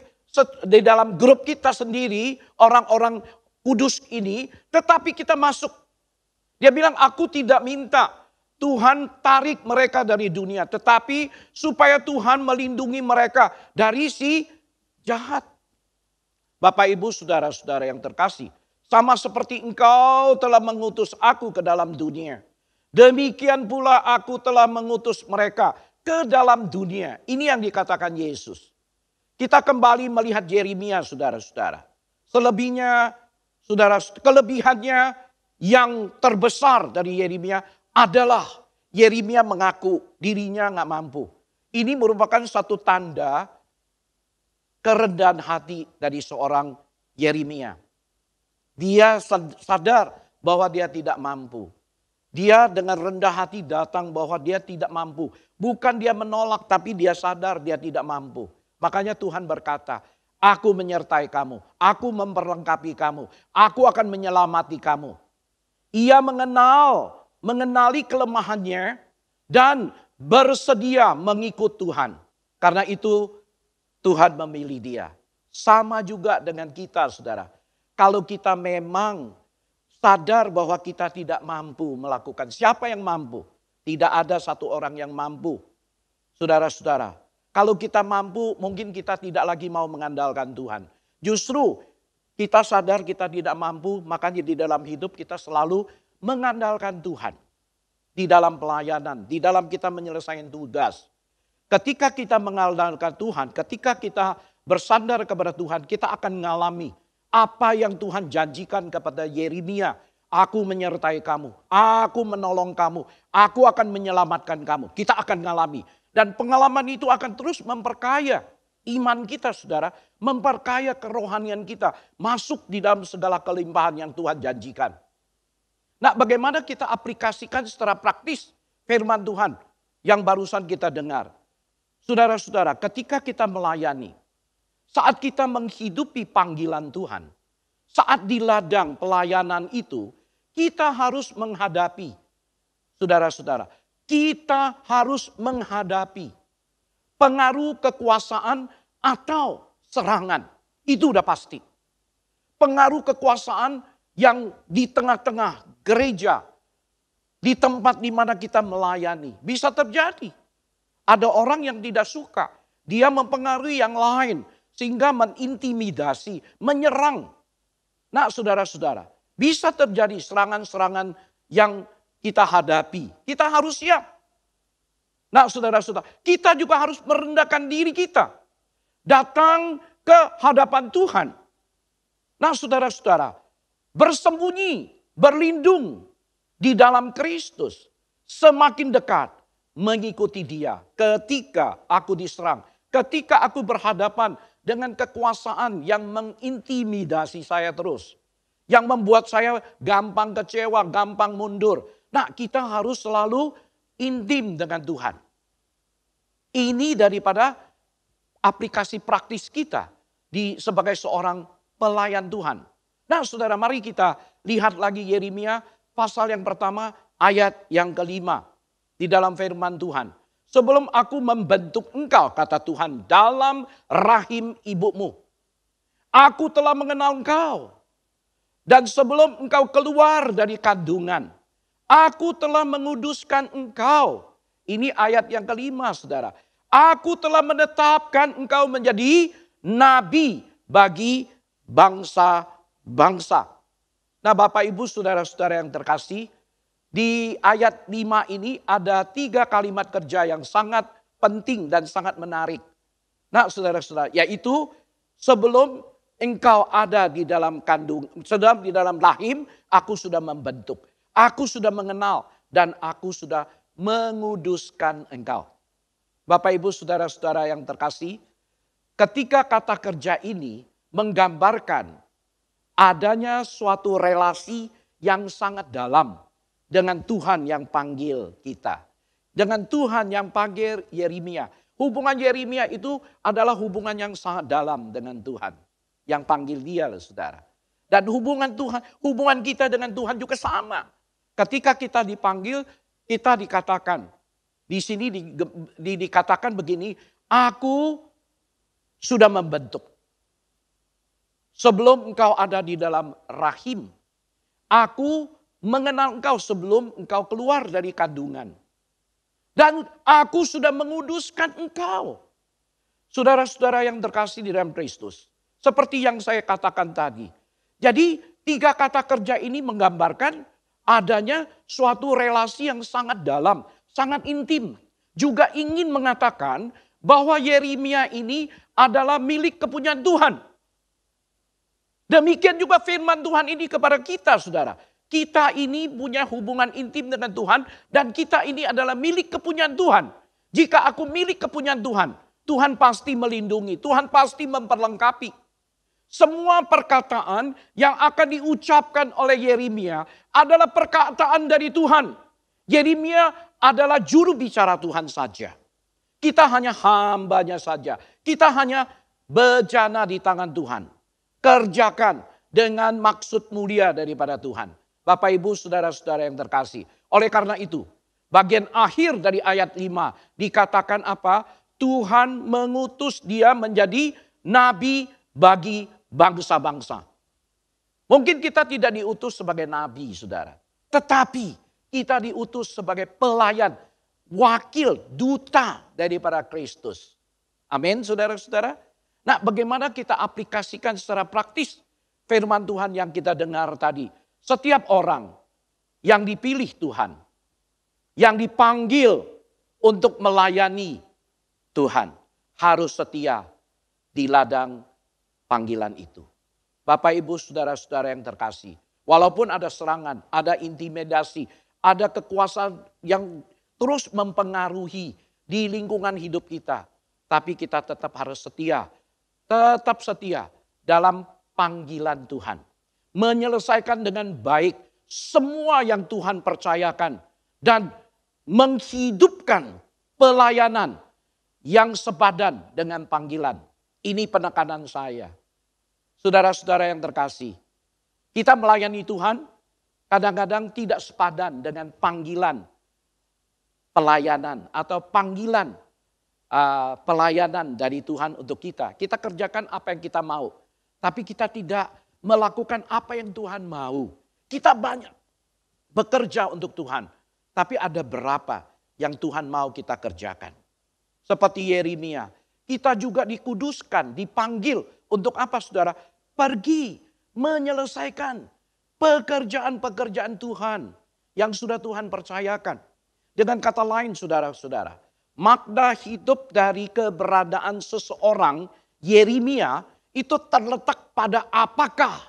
D: di dalam grup kita sendiri, orang-orang kudus ini. Tetapi kita masuk. Dia bilang aku tidak minta. Tuhan tarik mereka dari dunia. Tetapi supaya Tuhan melindungi mereka dari si jahat. Bapak ibu saudara-saudara yang terkasih. Sama seperti engkau telah mengutus aku ke dalam dunia. Demikian pula aku telah mengutus mereka ke dalam dunia. Ini yang dikatakan Yesus. Kita kembali melihat Yeremia saudara-saudara. Selebihnya saudara, kelebihannya yang terbesar dari Yeremia adalah Yeremia mengaku dirinya nggak mampu. Ini merupakan satu tanda kerendahan hati dari seorang Yeremia. Dia sadar bahwa dia tidak mampu. Dia dengan rendah hati datang bahwa dia tidak mampu. Bukan dia menolak tapi dia sadar dia tidak mampu. Makanya Tuhan berkata, aku menyertai kamu. Aku memperlengkapi kamu. Aku akan menyelamati kamu. Ia mengenali kelemahannya dan bersedia mengikut Tuhan. Karena itu Tuhan memilih dia. Sama juga dengan kita saudara. Kalau kita memang sadar bahwa kita tidak mampu melakukan. Siapa yang mampu? Tidak ada satu orang yang mampu. Saudara-saudara, kalau kita mampu mungkin kita tidak lagi mau mengandalkan Tuhan. Justru kita sadar kita tidak mampu, makanya di dalam hidup kita selalu mengandalkan Tuhan. Di dalam pelayanan, di dalam kita menyelesaikan tugas. Ketika kita mengandalkan Tuhan, ketika kita bersandar kepada Tuhan, kita akan mengalami apa yang Tuhan janjikan kepada Yeremia. Aku menyertai kamu, aku menolong kamu, aku akan menyelamatkan kamu. Kita akan mengalami. Dan pengalaman itu akan terus memperkaya iman kita, saudara. Memperkaya kerohanian kita. Masuk di dalam segala kelimpahan yang Tuhan janjikan. Nah, bagaimana kita aplikasikan secara praktis firman Tuhan yang barusan kita dengar. Saudara-saudara, ketika kita melayani, saat kita menghidupi panggilan Tuhan, saat di ladang pelayanan itu, kita harus menghadapi, saudara-saudara, kita harus menghadapi pengaruh kekuasaan atau serangan. Itu udah pasti. Pengaruh kekuasaan yang di tengah-tengah gereja, di tempat di mana kita melayani, bisa terjadi. Ada orang yang tidak suka, dia mempengaruhi yang lain, sehingga menintimidasi, menyerang. Nah, saudara-saudara, bisa terjadi serangan-serangan yang kita hadapi. Kita harus siap. Nah, saudara-saudara, kita juga harus merendahkan diri kita. Datang ke hadapan Tuhan. Nah, saudara-saudara, bersembunyi, berlindung di dalam Kristus. Semakin dekat mengikuti Dia. Ketika aku diserang, ketika aku berhadapan dengan kekuasaan yang mengintimidasi saya terus. Yang membuat saya gampang kecewa, gampang mundur. Nah, kita harus selalu intim dengan Tuhan. Ini daripada aplikasi praktis kita sebagai seorang pelayan Tuhan. Nah, saudara, mari kita lihat lagi Yeremia pasal yang pertama ayat yang kelima di dalam firman Tuhan. Sebelum aku membentuk engkau, kata Tuhan, dalam rahim ibumu, aku telah mengenal engkau. Dan sebelum engkau keluar dari kandungan, aku telah menguduskan engkau. Ini ayat yang kelima, saudara. Aku telah menetapkan engkau menjadi nabi bagi bangsa-bangsa. Nah, Bapak Ibu saudara-saudara yang terkasih, di ayat 5 ini ada 3 kalimat kerja yang sangat penting dan sangat menarik. Nah, saudara-saudara, yaitu sebelum engkau ada di dalam sedang di dalam rahim, aku sudah membentuk. Aku sudah mengenal dan aku sudah menguduskan engkau. Bapak Ibu saudara-saudara yang terkasih, ketika kata kerja ini menggambarkan adanya suatu relasi yang sangat dalam dengan Tuhan yang panggil kita. Dengan Tuhan yang panggil Yeremia. Hubungan Yeremia itu adalah hubungan yang sangat dalam dengan Tuhan. Yang panggil dia, saudara. Dan hubungan kita dengan Tuhan juga sama. Ketika kita dipanggil, kita dikatakan. Di sini dikatakan begini, aku sudah membentuk. Sebelum engkau ada di dalam rahim, aku mengenal engkau sebelum engkau keluar dari kandungan. Dan aku sudah menguduskan engkau. Saudara-saudara yang terkasih di dalam Kristus. Seperti yang saya katakan tadi. Jadi 3 kata kerja ini menggambarkan adanya suatu relasi yang sangat dalam, sangat intim. Juga ingin mengatakan bahwa Yeremia ini adalah milik kepunyaan Tuhan. Demikian juga firman Tuhan ini kepada kita, saudara. Kita ini punya hubungan intim dengan Tuhan dan kita ini adalah milik kepunyaan Tuhan. Jika aku milik kepunyaan Tuhan, Tuhan pasti melindungi, Tuhan pasti memperlengkapi. Semua perkataan yang akan diucapkan oleh Yeremia adalah perkataan dari Tuhan. Yeremia adalah juru bicara Tuhan saja. Kita hanya hambanya saja. Kita hanya bejana di tangan Tuhan. Kerjakan dengan maksud mulia daripada Tuhan. Bapak Ibu saudara-saudara yang terkasih. Oleh karena itu, bagian akhir dari ayat 5 dikatakan apa? Tuhan mengutus dia menjadi nabi bagi bangsa-bangsa. Mungkin kita tidak diutus sebagai nabi, saudara. Tetapi kita diutus sebagai pelayan, wakil, duta daripada Kristus. Amin, saudara-saudara. Nah, bagaimana kita aplikasikan secara praktis firman Tuhan yang kita dengar tadi. Setiap orang yang dipilih Tuhan, yang dipanggil untuk melayani Tuhan harus setia di ladang panggilan itu. Bapak, Ibu, saudara-saudara yang terkasih. Walaupun ada serangan, ada intimidasi, ada kekuasaan yang terus mempengaruhi di lingkungan hidup kita. Tapi kita tetap harus setia. Tetap setia dalam panggilan Tuhan. Menyelesaikan dengan baik semua yang Tuhan percayakan. Dan menghidupkan pelayanan yang sepadan dengan panggilan. Ini penekanan saya. Saudara-saudara yang terkasih, kita melayani Tuhan kadang-kadang tidak sepadan dengan panggilan pelayanan atau panggilan pelayanan dari Tuhan untuk kita. Kita kerjakan apa yang kita mau, tapi kita tidak melakukan apa yang Tuhan mau. Kita banyak bekerja untuk Tuhan, tapi ada berapa yang Tuhan mau kita kerjakan. Seperti Yeremia, kita juga dikuduskan, dipanggil untuk apa, saudara? Pergi menyelesaikan pekerjaan-pekerjaan Tuhan yang sudah Tuhan percayakan. Dengan kata lain, saudara-saudara, makna hidup dari keberadaan seseorang, Yeremia, itu terletak pada apakah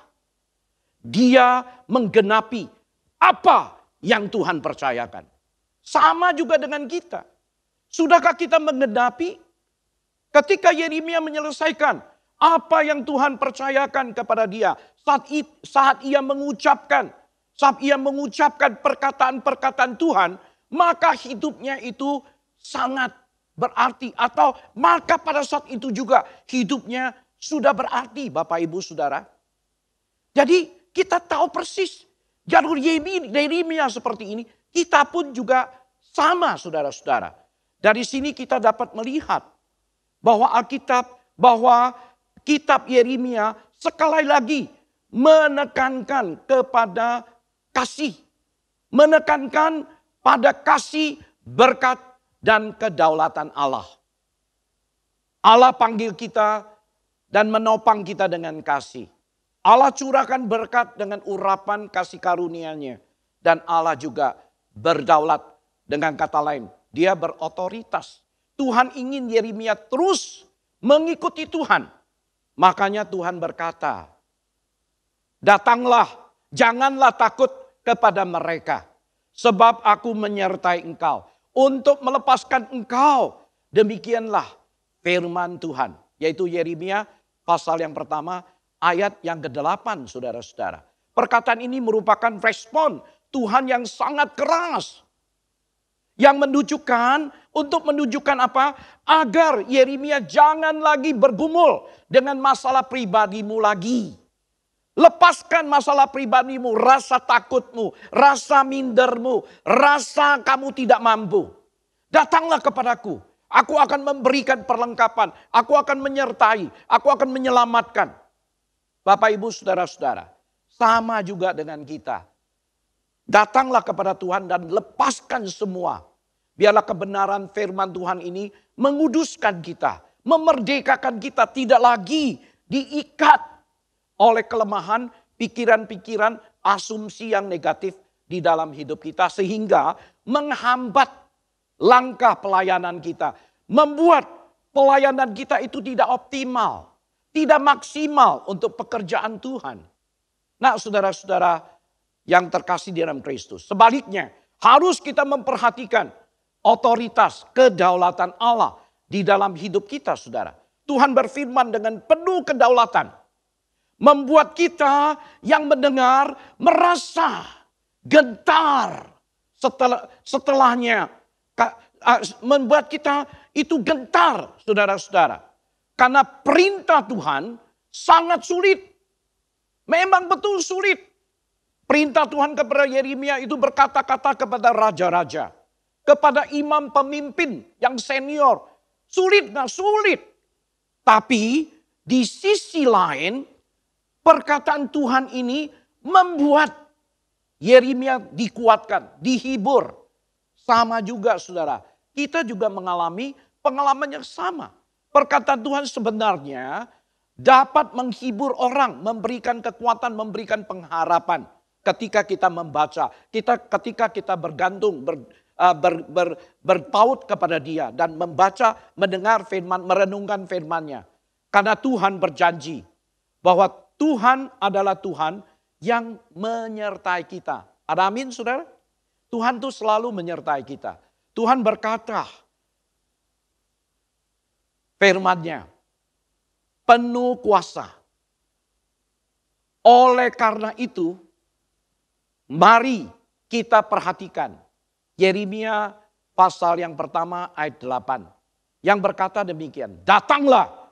D: dia menggenapi apa yang Tuhan percayakan. Sama juga dengan kita. Sudahkah kita menggenapi? Ketika Yeremia menyelesaikan apa yang Tuhan percayakan kepada dia. Saat ia mengucapkan perkataan-perkataan Tuhan. Maka hidupnya itu sangat berarti. Atau maka pada saat itu juga hidupnya sudah berarti, Bapak Ibu Saudara. Jadi kita tahu persis jalur Yeremia seperti ini. Kita pun juga sama, saudara-saudara. Dari sini kita dapat melihat bahwa kitab Yeremia sekali lagi menekankan kepada kasih. Menekankan pada kasih, berkat, dan kedaulatan Allah. Allah panggil kita dan menopang kita dengan kasih. Allah curahkan berkat dengan urapan kasih karunia-Nya. Dan Allah juga berdaulat, dengan kata lain, Dia berotoritas. Tuhan ingin Yeremia terus mengikuti Tuhan. Makanya Tuhan berkata, datanglah, janganlah takut kepada mereka. Sebab aku menyertai engkau untuk melepaskan engkau. Demikianlah firman Tuhan. Yaitu Yeremia pasal yang pertama ayat yang ke-8, saudara-saudara. Perkataan ini merupakan respon Tuhan yang sangat keras. Yang menunjukkan apa? Agar Yeremia jangan lagi bergumul dengan masalah pribadimu lagi. Lepaskan masalah pribadimu, rasa takutmu, rasa mindermu, rasa kamu tidak mampu. Datanglah kepadaku, aku akan memberikan perlengkapan, aku akan menyertai, aku akan menyelamatkan. Bapak, Ibu, saudara-saudara, sama juga dengan kita. Datanglah kepada Tuhan dan lepaskan semua. Biarlah kebenaran firman Tuhan ini menguduskan kita, memerdekakan kita, tidak lagi diikat oleh kelemahan, pikiran-pikiran, asumsi yang negatif di dalam hidup kita. Sehingga menghambat langkah pelayanan kita. Membuat pelayanan kita itu tidak optimal, tidak maksimal untuk pekerjaan Tuhan. Nah, saudara-saudara yang terkasih di dalam Kristus. Sebaliknya, harus kita memperhatikan otoritas, kedaulatan Allah di dalam hidup kita, saudara. Tuhan berfirman dengan penuh kedaulatan. Membuat kita yang mendengar merasa gentar setelahnya. Membuat kita itu gentar, saudara-saudara. Karena perintah Tuhan sangat sulit. Memang betul sulit. Perintah Tuhan kepada Yeremia itu berkata-kata kepada raja-raja. Kepada imam pemimpin yang senior. Sulit gak? Sulit. Tapi di sisi lain perkataan Tuhan ini membuat Yeremia dikuatkan, dihibur. Sama juga, saudara. Kita juga mengalami pengalaman yang sama. Perkataan Tuhan sebenarnya dapat menghibur orang, memberikan kekuatan, memberikan pengharapan. Ketika kita membaca, ketika kita bergantung, berpaut kepada dia dan membaca, mendengar firman, merenungkan firman-Nya. Karena Tuhan berjanji bahwa Tuhan adalah Tuhan yang menyertai kita. Ada amin saudara? Tuhan tuh selalu menyertai kita. Tuhan berkata, firman-Nya penuh kuasa. Oleh karena itu, mari kita perhatikan Yeremia pasal yang pertama ayat 8. Yang berkata demikian, datanglah,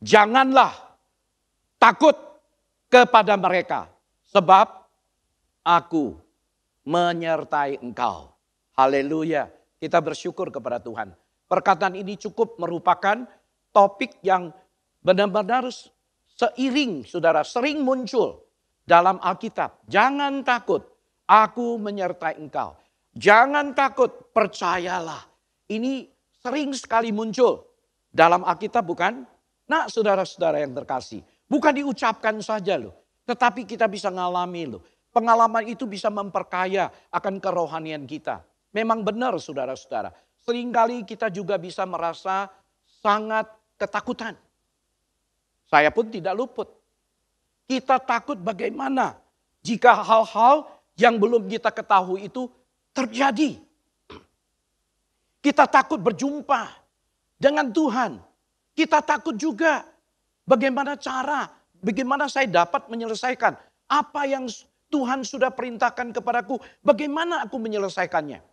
D: janganlah takut kepada mereka, sebab aku menyertai engkau. Haleluya, kita bersyukur kepada Tuhan. Perkataan ini cukup merupakan topik yang benar-benar seiring, saudara, sering muncul dalam Alkitab. Jangan takut, aku menyertai engkau. Jangan takut, percayalah. Ini sering sekali muncul dalam Alkitab, bukan? Nah, saudara-saudara yang terkasih, bukan diucapkan saja loh, tetapi kita bisa ngalami loh. Pengalaman itu bisa memperkaya akan kerohanian kita. Memang benar saudara-saudara, seringkali kita juga bisa merasa sangat ketakutan. Saya pun tidak luput. Kita takut bagaimana jika hal-hal yang belum kita ketahui itu terjadi. Kita takut berjumpa dengan Tuhan. Kita takut juga bagaimana saya dapat menyelesaikan apa yang Tuhan sudah perintahkan kepadaku. Bagaimana aku menyelesaikannya.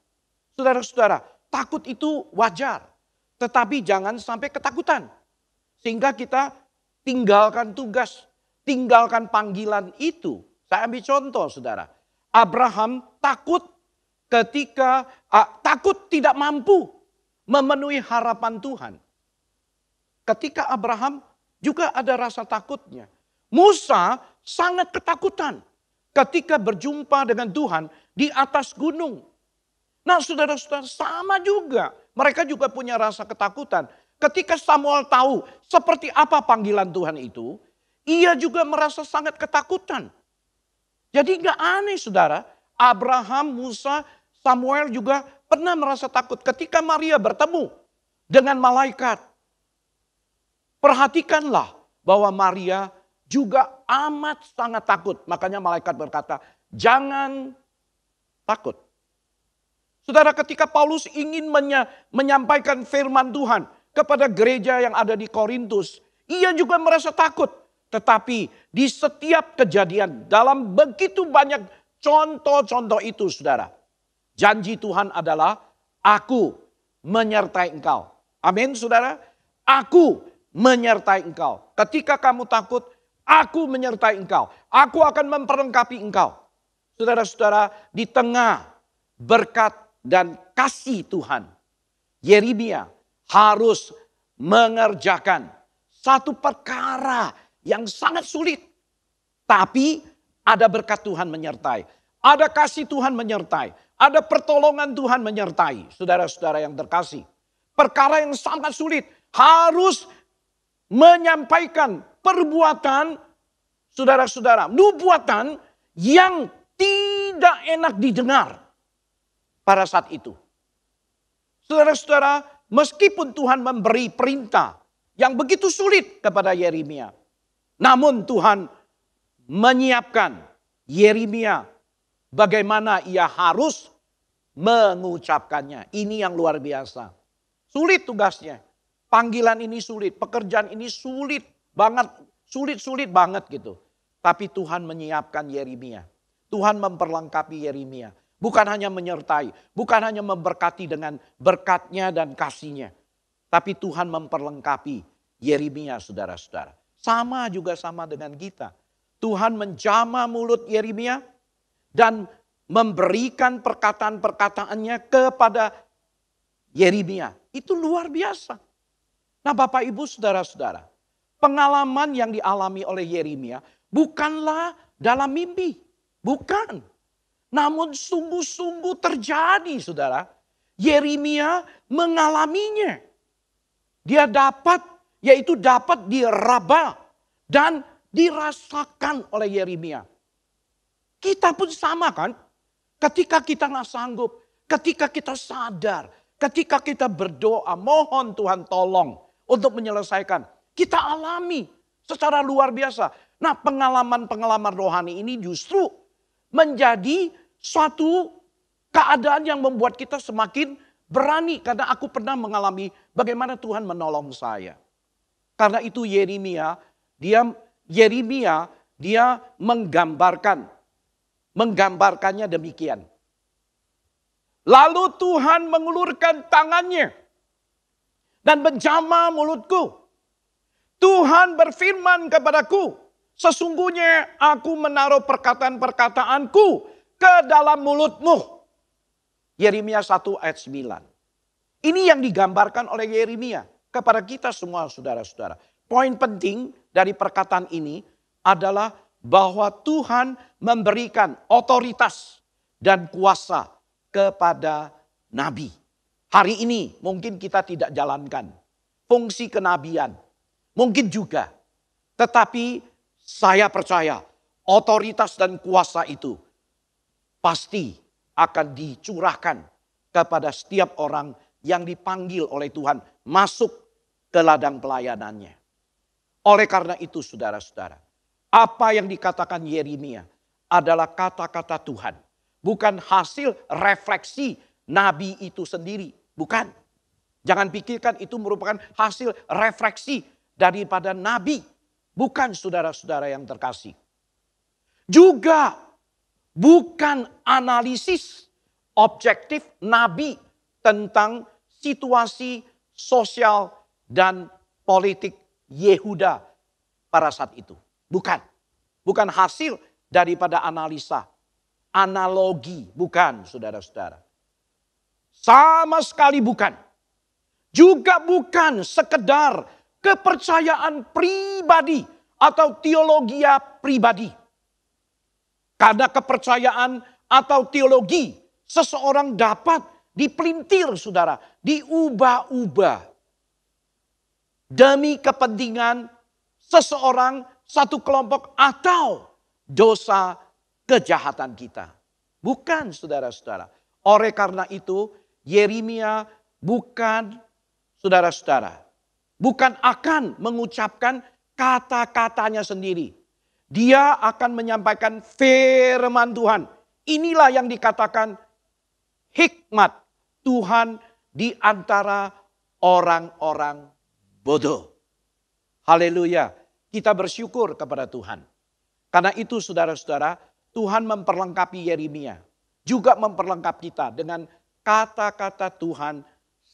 D: Saudara-saudara, takut itu wajar. Tetapi jangan sampai ketakutan. Sehingga kita tinggalkan tugas, tinggalkan panggilan itu. Saya ambil contoh saudara. Abraham takut takut tidak mampu memenuhi harapan Tuhan. Ketika Abraham juga ada rasa takutnya. Musa sangat ketakutan ketika berjumpa dengan Tuhan di atas gunung. Nah saudara-saudara sama juga. Mereka juga punya rasa ketakutan. Ketika Samuel tahu seperti apa panggilan Tuhan itu, ia juga merasa sangat ketakutan. Jadi gak aneh saudara, Abraham, Musa, Samuel juga pernah merasa takut ketika Maria bertemu dengan malaikat. Perhatikanlah bahwa Maria juga amat sangat takut. Makanya malaikat berkata, jangan takut. Saudara, ketika Paulus ingin menyampaikan firman Tuhan kepada gereja yang ada di Korintus, ia juga merasa takut. Tetapi di setiap kejadian, dalam begitu banyak contoh-contoh itu saudara, janji Tuhan adalah aku menyertai engkau. Amin saudara, aku menyertai engkau. Ketika kamu takut, aku menyertai engkau. Aku akan memperlengkapi engkau. Saudara-saudara, di tengah berkat dan kasih Tuhan, Yeremia harus mengerjakan satu perkara yang sangat sulit. Tapi ada berkat Tuhan menyertai. Ada kasih Tuhan menyertai. Ada pertolongan Tuhan menyertai. Saudara-saudara yang terkasih. Perkara yang sangat sulit. Harus menyampaikan perbuatan, saudara-saudara, nubuatan yang tidak enak didengar pada saat itu. Saudara-saudara, meskipun Tuhan memberi perintah yang begitu sulit kepada Yeremia, namun Tuhan menyiapkan Yeremia bagaimana ia harus mengucapkannya. Ini yang luar biasa. Sulit tugasnya. Panggilan ini sulit, pekerjaan ini sulit banget, sulit banget gitu. Tapi Tuhan menyiapkan Yeremia. Tuhan memperlengkapi Yeremia. Bukan hanya menyertai, bukan hanya memberkati dengan berkatnya dan kasihnya. Tapi Tuhan memperlengkapi Yeremia saudara-saudara. Sama dengan kita. Tuhan menjamah mulut Yeremia dan memberikan perkataan-perkataannya kepada Yeremia. Itu luar biasa. Nah Bapak Ibu saudara-saudara, pengalaman yang dialami oleh Yeremia bukanlah dalam mimpi. Bukan. Namun sungguh-sungguh terjadi saudara. Yeremia mengalaminya. Dia dapat diraba dan dirasakan oleh Yeremia. Kita pun sama kan. Ketika kita nggak sanggup, ketika kita sadar, ketika kita berdoa, mohon Tuhan tolong untuk menyelesaikan. Kita alami secara luar biasa. Nah, pengalaman-pengalaman rohani ini justru menjadi suatu keadaan yang membuat kita semakin berani. Karena aku pernah mengalami bagaimana Tuhan menolong saya. Karena itu Yeremia dia menggambarkannya demikian. Lalu Tuhan mengulurkan tangannya dan menjamah mulutku. Tuhan berfirman kepadaku, sesungguhnya aku menaruh perkataan-perkataanku ke dalam mulutmu. Yeremia 1 ayat 9. Ini yang digambarkan oleh Yeremia kepada kita semua saudara-saudara. Poin penting dari perkataan ini adalah bahwa Tuhan memberikan otoritas dan kuasa kepada nabi. Hari ini mungkin kita tidak jalankan fungsi kenabian. Mungkin juga. Tetapi saya percaya otoritas dan kuasa itu pasti akan dicurahkan kepada setiap orang yang dipanggil oleh Tuhan masuk ke ladang pelayanannya. Oleh karena itu saudara-saudara, apa yang dikatakan Yeremia adalah kata-kata Tuhan. Bukan hasil refleksi nabi itu sendiri. Bukan. Jangan pikirkan itu merupakan hasil refleksi daripada nabi. Bukan saudara-saudara yang terkasih. Juga bukan analisis objektif nabi tentang situasi sosial dan politik Yehuda pada saat itu. Bukan. Bukan hasil daripada analisa. Analogi. Bukan saudara-saudara. Sama sekali bukan. Juga bukan sekedar kepercayaan pribadi atau teologia pribadi. Karena kepercayaan atau teologi seseorang dapat dipelintir saudara. Diubah-ubah. Demi kepentingan seseorang, satu kelompok atau dosa kejahatan kita. Bukan saudara-saudara. Oleh karena itu Yeremia bukan saudara-saudara. Bukan akan mengucapkan kata-katanya sendiri. Dia akan menyampaikan firman Tuhan. Inilah yang dikatakan hikmat Tuhan di antara orang-orang bodoh. Haleluya. Kita bersyukur kepada Tuhan. Karena itu saudara-saudara, Tuhan memperlengkapi Yeremia. Juga memperlengkapi kita dengan kata-kata Tuhan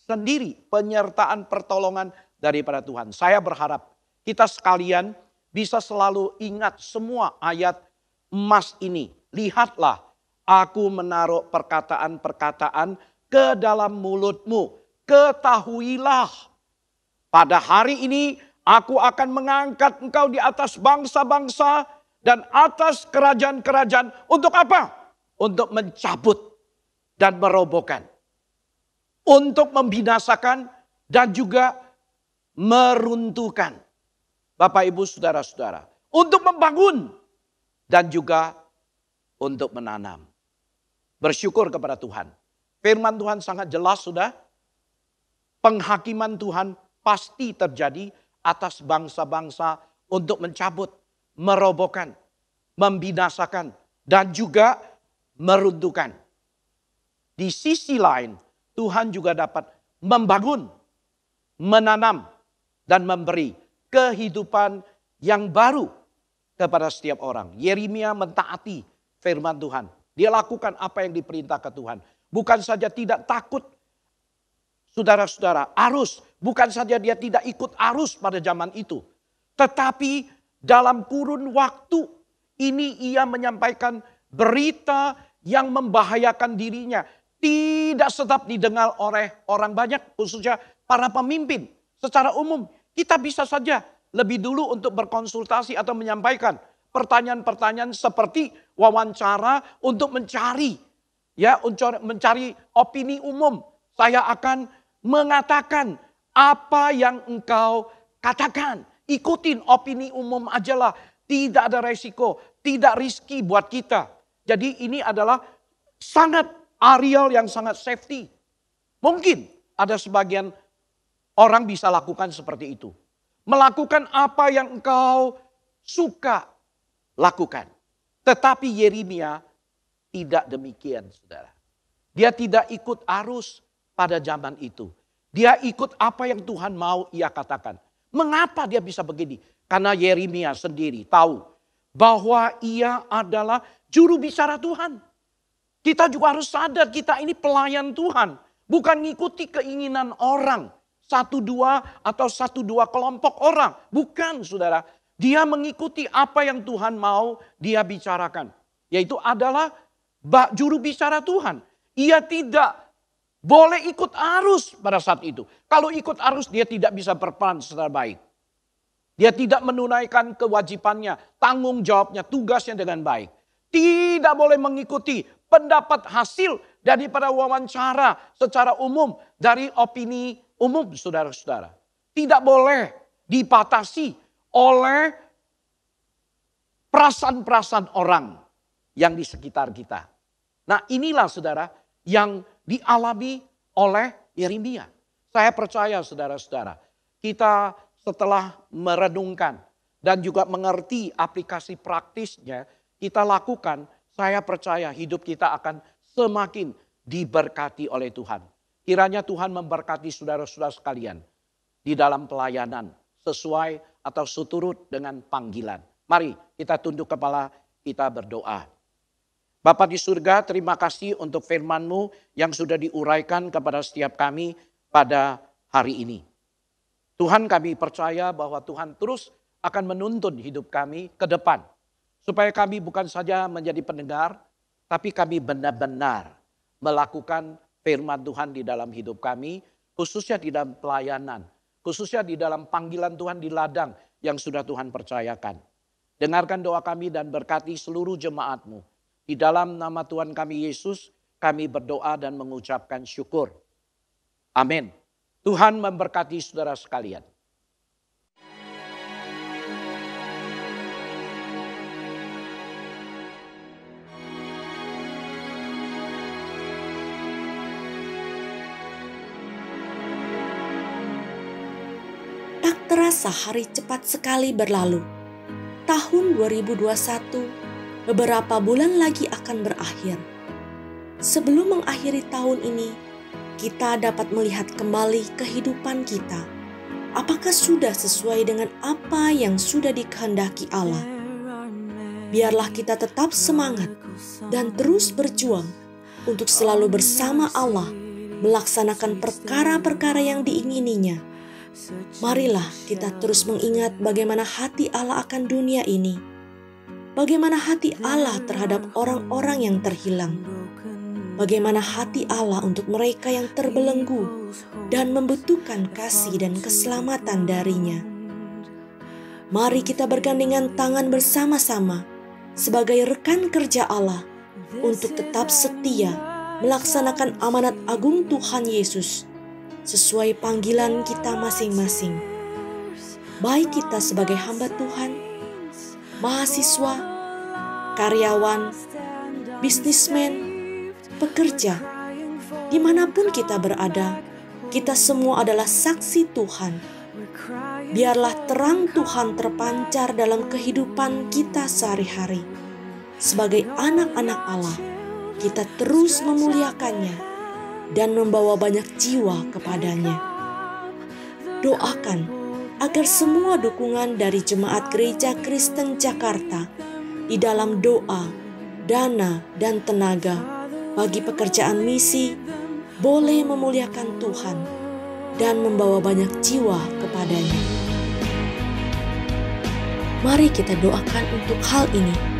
D: sendiri. Penyertaan pertolongan daripada Tuhan. Saya berharap kita sekalian bisa selalu ingat semua ayat emas ini. Lihatlah, aku menaruh perkataan-perkataan ke dalam mulutmu. Ketahuilah, pada hari ini aku akan mengangkat engkau di atas bangsa-bangsa dan atas kerajaan-kerajaan. Untuk apa? Untuk mencabut dan merobohkan. Untuk membinasakan dan juga meruntuhkan. Bapak, Ibu, saudara-saudara. Untuk membangun dan juga untuk menanam. Bersyukur kepada Tuhan. Firman Tuhan sangat jelas sudah. Penghakiman Tuhan pasti terjadi atas bangsa-bangsa untuk mencabut, merobohkan, membinasakan, dan juga meruntuhkan. Di sisi lain, Tuhan juga dapat membangun, menanam, dan memberi kehidupan yang baru kepada setiap orang. Yeremia mentaati firman Tuhan. Dia lakukan apa yang diperintah ke Tuhan. Bukan saja tidak takut, saudara-saudara, arus. Bukan saja dia tidak ikut arus pada zaman itu. Tetapi dalam kurun waktu ini ia menyampaikan berita yang membahayakan dirinya. Tidak sedap didengar oleh orang banyak, khususnya para pemimpin. Secara umum kita bisa saja lebih dulu untuk berkonsultasi atau menyampaikan pertanyaan-pertanyaan seperti wawancara untuk mencari opini umum. Saya akan mengatakan apa yang engkau katakan. Ikutin opini umum ajalah. Tidak ada resiko, tidak riski buat kita. Jadi ini adalah sangat areal yang sangat safety. Mungkin ada sebagian orang bisa lakukan seperti itu. Melakukan apa yang engkau suka lakukan. Tetapi Yeremia tidak demikian, saudara. Dia tidak ikut arus pada zaman itu. Dia ikut apa yang Tuhan mau ia katakan. Mengapa dia bisa begini? Karena Yeremia sendiri tahu bahwa ia adalah juru bicara Tuhan. Kita juga harus sadar kita ini pelayan Tuhan. Bukan ngikuti keinginan orang. 1-2 atau 1-2 kelompok orang. Bukan, saudara. Dia mengikuti apa yang Tuhan mau dia bicarakan. Yaitu adalah juru bicara Tuhan. Ia tidak boleh ikut arus pada saat itu. Kalau ikut arus dia tidak bisa berperan secara baik. Dia tidak menunaikan kewajibannya, tanggung jawabnya, tugasnya dengan baik. Tidak boleh mengikuti pendapat hasil daripada wawancara secara umum dari opini umum, saudara-saudara. Tidak boleh dibatasi oleh perasaan-perasaan orang yang di sekitar kita. Nah, inilah saudara yang dialami oleh Yeremia. Saya percaya saudara-saudara, kita setelah merenungkan dan juga mengerti aplikasi praktisnya, kita lakukan, saya percaya hidup kita akan semakin diberkati oleh Tuhan. Kiranya Tuhan memberkati saudara-saudara sekalian di dalam pelayanan sesuai atau seturut dengan panggilan. Mari kita tunduk kepala, kita berdoa. Bapa di surga, terima kasih untuk firman-Mu yang sudah diuraikan kepada setiap kami pada hari ini. Tuhan, kami percaya bahwa Tuhan terus akan menuntun hidup kami ke depan. Supaya kami bukan saja menjadi pendengar, tapi kami benar-benar melakukan firman Tuhan di dalam hidup kami, khususnya di dalam pelayanan, khususnya di dalam panggilan Tuhan di ladang yang sudah Tuhan percayakan. Dengarkan doa kami dan berkati seluruh jemaat-Mu. Di dalam nama Tuhan kami Yesus, kami berdoa dan mengucapkan syukur. Amin. Tuhan memberkati saudara sekalian.
E: Tak terasa hari cepat sekali berlalu. Tahun 2021 beberapa bulan lagi akan berakhir. Sebelum mengakhiri tahun ini, kita dapat melihat kembali kehidupan kita. Apakah sudah sesuai dengan apa yang sudah dikehendaki Allah? Biarlah kita tetap semangat dan terus berjuang untuk selalu bersama Allah, melaksanakan perkara-perkara yang diingininya. Marilah kita terus mengingat bagaimana hati Allah akan dunia ini. Bagaimana hati Allah terhadap orang-orang yang terhilang. Bagaimana hati Allah untuk mereka yang terbelenggu dan membutuhkan kasih dan keselamatan darinya. Mari kita bergandengan tangan bersama-sama sebagai rekan kerja Allah untuk tetap setia melaksanakan amanat agung Tuhan Yesus sesuai panggilan kita masing-masing. Baik kita sebagai hamba Tuhan, mahasiswa, karyawan, bisnismen, pekerja, dimanapun kita berada, kita semua adalah saksi Tuhan. Biarlah terang Tuhan terpancar dalam kehidupan kita sehari-hari. Sebagai anak-anak Allah, kita terus memuliakannya dan membawa banyak jiwa kepadanya. Doakan agar semua dukungan dari Jemaat Gereja Kristen Jakarta di dalam doa, dana, dan tenaga bagi pekerjaan misi boleh memuliakan Tuhan dan membawa banyak jiwa kepadanya. Mari kita doakan untuk hal ini.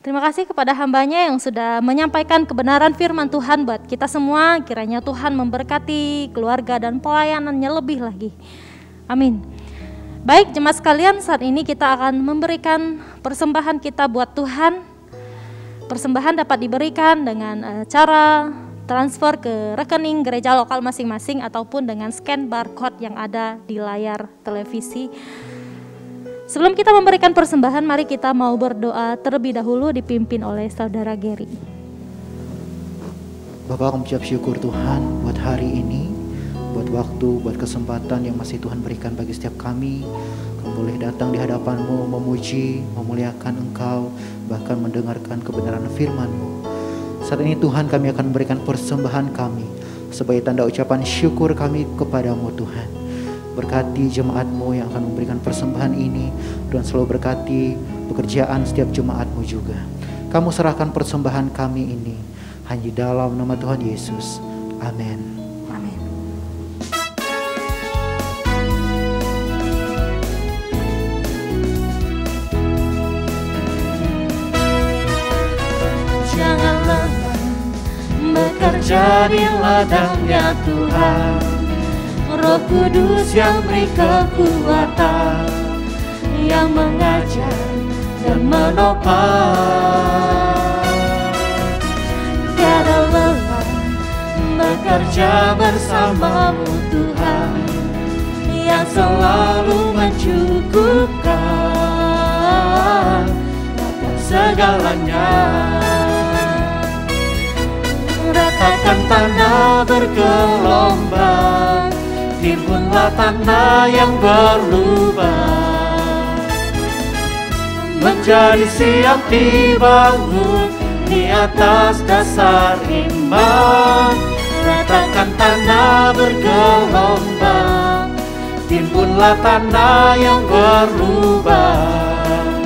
B: Terima kasih kepada hambanya yang sudah menyampaikan kebenaran firman Tuhan buat kita semua. Kiranya Tuhan memberkati keluarga dan pelayanannya lebih lagi. Amin. Baik jemaat sekalian, saat ini kita akan memberikan persembahan kita buat Tuhan. Persembahan dapat diberikan dengan cara transfer ke rekening gereja lokal masing-masing ataupun dengan scan barcode yang ada di layar televisi. Sebelum kita memberikan persembahan, mari kita mau berdoa terlebih dahulu dipimpin oleh Saudara Gary.
F: Bapak, kami ucap syukur Tuhan buat hari ini, buat waktu, buat kesempatan yang masih Tuhan berikan bagi setiap kami. Kami boleh datang di hadapan-Mu, memuji, memuliakan Engkau, bahkan mendengarkan kebenaran firman-Mu. Saat ini Tuhan, kami akan memberikan persembahan kami sebagai tanda ucapan syukur kami kepadamu Tuhan. Berkati jemaat-Mu yang akan memberikan persembahan ini, dan selalu berkati pekerjaan setiap jemaat-Mu juga. Kamu serahkan persembahan kami ini hanya di dalam nama Tuhan Yesus. Amin.
B: Amin.
C: Jangan lelah bekerja di ladangnya Tuhan. Roh Kudus yang beri kekuatan, yang mengajar dan menopang. Tiada lelah bekerja bersamamu Tuhan, yang selalu mencukupkan segalanya. Ratakan tanah bergelombang, timbunlah tanah yang berlubang, menjadi siap dibangun di atas dasar iman. Ratakan tanah bergelombang, timbunlah tanah yang berlubang,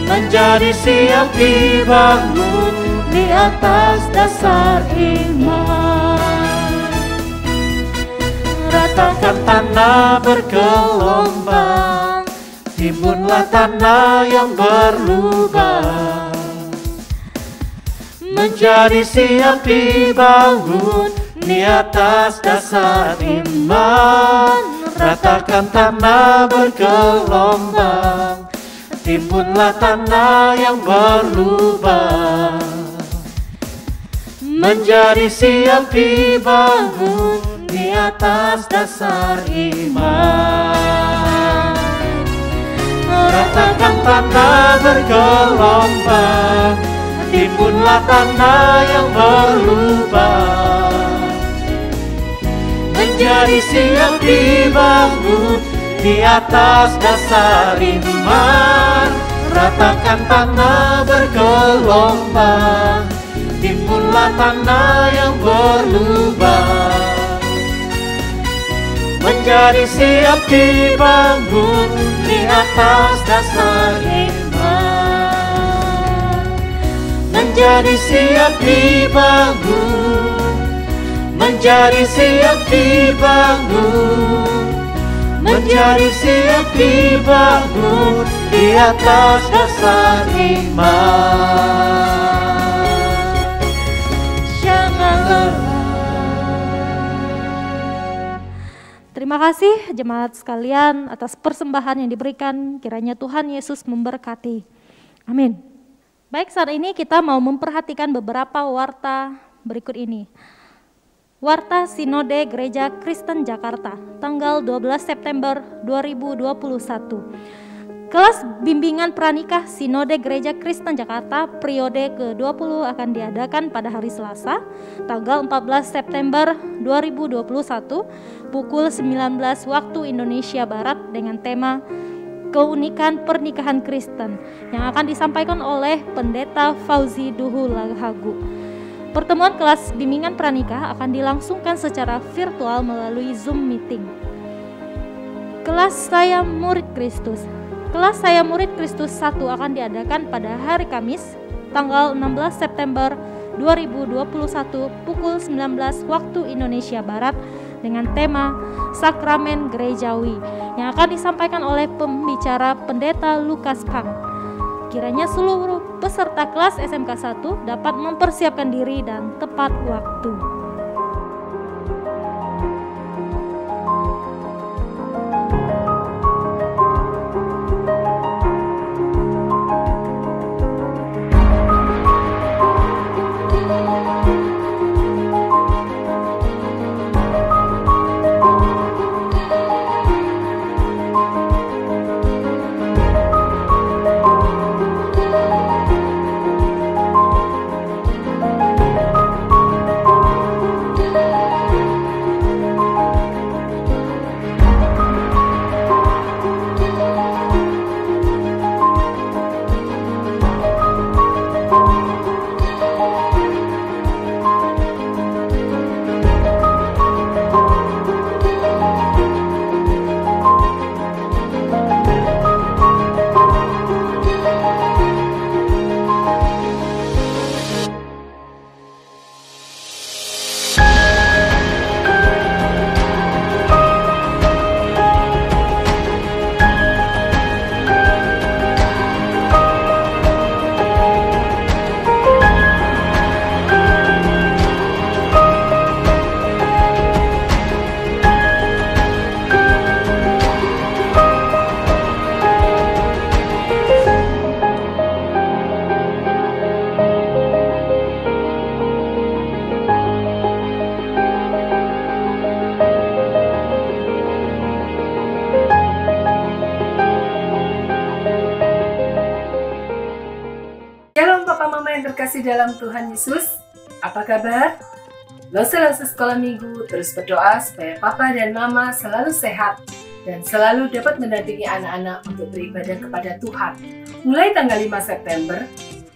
C: menjadi siap dibangun di atas dasar iman. Ratakan tanah bergelombang, timbunlah tanah yang berlubang, menjadi siap dibangun di atas dasar iman. Ratakan tanah bergelombang, timbunlah tanah yang berlubang, menjadi siap dibangun di atas dasar iman. Ratakan tanah bergelombang, timbunlah tanah yang berlubang, menjadi siap dibangun di atas dasar iman. Ratakan tanah bergelombang, timbunlah tanah yang berlubang, menjadi siap dibangun di atas dasar iman. Menjadi siap dibangun, menjadi siap dibangun, menjadi siap dibangun di atas dasar iman. Jangan lelah.
B: Terima kasih jemaat sekalian atas persembahan yang diberikan. Kiranya Tuhan Yesus memberkati. Amin. Baik, saat ini kita mau memperhatikan beberapa warta berikut ini. Warta Sinode Gereja Kristen Jakarta, tanggal 12 September 2021. Kelas bimbingan pranikah Sinode Gereja Kristen Jakarta periode ke-20 akan diadakan pada hari Selasa, tanggal 14 September 2021, pukul 19 waktu Indonesia Barat dengan tema Keunikan Pernikahan Kristen yang akan disampaikan oleh Pendeta Fauzi Duhu Lahagu. Pertemuan kelas bimbingan pranikah akan dilangsungkan secara virtual melalui Zoom meeting. Kelas Saya Murid Kristus. Kelas Saya Murid Kristus 1 akan diadakan pada hari Kamis, tanggal 16 September 2021 pukul 19 waktu Indonesia Barat dengan tema Sakramen Gerejawi yang akan disampaikan oleh pembicara Pendeta Lukas Pang. Kiranya seluruh peserta kelas SMK 1 dapat mempersiapkan diri dan tepat waktu.
G: mama yang terkasih dalam Tuhan Yesus, apa kabar? Lose-lose sekolah minggu terus berdoa supaya papa dan mama selalu sehat dan selalu dapat mendampingi anak-anak untuk beribadah kepada Tuhan. Mulai tanggal 5 September,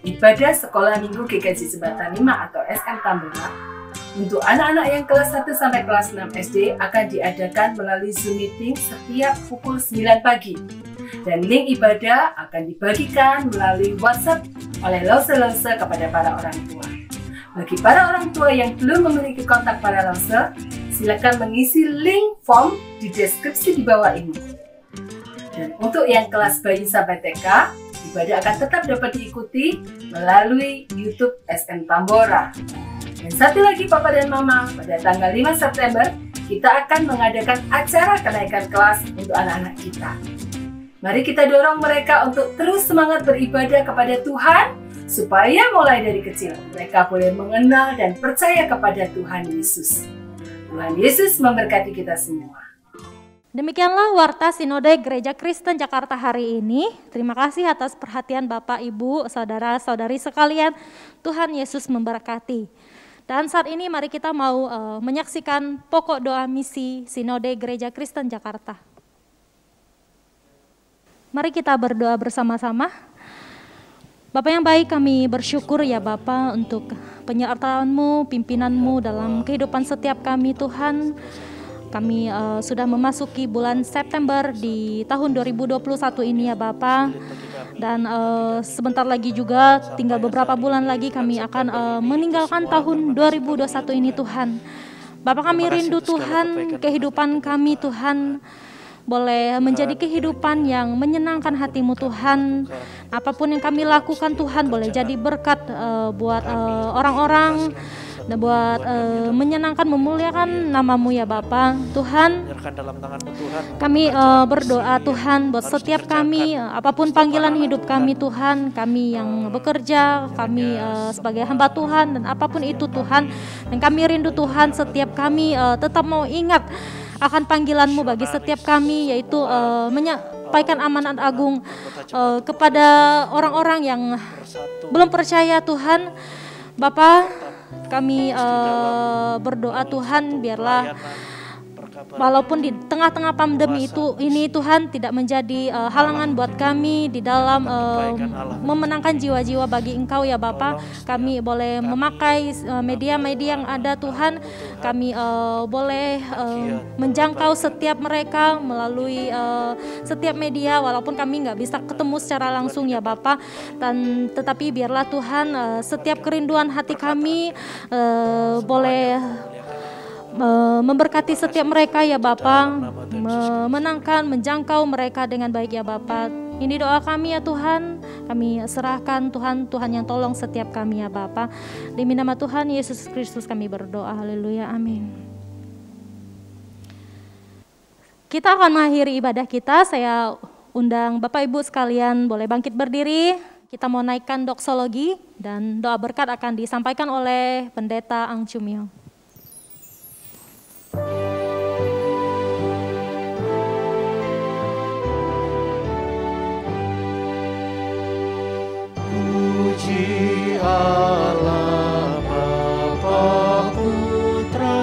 G: ibadah sekolah minggu GKJ Jembatan 5 atau SM Tambora untuk anak-anak yang kelas 1 sampai kelas 6 SD akan diadakan melalui Zoom meeting setiap pukul 9 pagi. Dan link ibadah akan dibagikan melalui WhatsApp oleh Lose-Lose kepada para orang tua. Bagi para orang tua yang belum memiliki kontak para Lose, silakan mengisi link form di deskripsi di bawah ini. Dan untuk yang kelas bayi sampai TK, ibadah akan tetap dapat diikuti melalui YouTube SM Tambora. Dan satu lagi Papa dan Mama, pada tanggal 5 September, kita akan mengadakan acara kenaikan kelas untuk anak-anak kita. Mari kita dorong mereka untuk terus semangat beribadah kepada Tuhan, supaya mulai dari kecil mereka boleh mengenal dan percaya kepada Tuhan Yesus. Tuhan Yesus memberkati kita semua.
B: Demikianlah Warta Sinode Gereja Kristen Jakarta hari ini. Terima kasih atas perhatian Bapak, Ibu, Saudara-saudari sekalian. Tuhan Yesus memberkati. Dan saat ini mari kita mau menyaksikan pokok doa misi Sinode Gereja Kristen Jakarta. Mari kita berdoa bersama-sama. Bapak yang baik, kami bersyukur ya Bapak untuk penyertaan-Mu, pimpinan-Mu dalam kehidupan setiap kami Tuhan. Kami sudah memasuki bulan September di tahun 2021 ini ya Bapak. Dan sebentar lagi juga, tinggal beberapa bulan lagi kami akan meninggalkan tahun 2021 ini Tuhan. Bapak, kami rindu Tuhan, kehidupan kami Tuhan boleh menjadi kehidupan yang menyenangkan hati-Mu Tuhan. Apapun yang kami lakukan Tuhan boleh jadi berkat buat orang-orang, dan buat menyenangkan, memuliakan nama-Mu ya Bapa. Tuhan, kami berdoa Tuhan buat setiap kami, apapun panggilan hidup kami Tuhan, kami yang bekerja, kami sebagai hamba Tuhan, dan apapun itu Tuhan. Dan kami rindu Tuhan, setiap kami tetap mau ingat akan panggilan-Mu bagi setiap kami, yaitu menyampaikan amanat agung kepada orang-orang yang belum percaya Tuhan. Bapa, kami berdoa Tuhan, biarlah walaupun di tengah-tengah pandemi ini Tuhan tidak menjadi halangan buat kami di dalam memenangkan jiwa-jiwa bagi Engkau ya Bapa. Kami boleh memakai media-media yang ada Tuhan. Kami boleh menjangkau setiap mereka melalui setiap media, walaupun kami nggak bisa ketemu secara langsung ya Bapa. Dan tetapi biarlah Tuhan setiap kerinduan hati kami boleh memberkati setiap mereka ya Bapa, memenangkan, menjangkau mereka dengan baik ya Bapa. Ini doa kami ya Tuhan, kami serahkan Tuhan, Tuhan yang tolong setiap kami ya Bapa. Demi nama Tuhan Yesus Kristus kami berdoa, haleluya, amin. Kita akan mengakhiri ibadah kita. Saya undang Bapak Ibu sekalian boleh bangkit berdiri. Kita mau naikkan doksologi dan doa berkat akan disampaikan oleh Pendeta Ang Chumio.
C: Puji Allah Bapa Putra,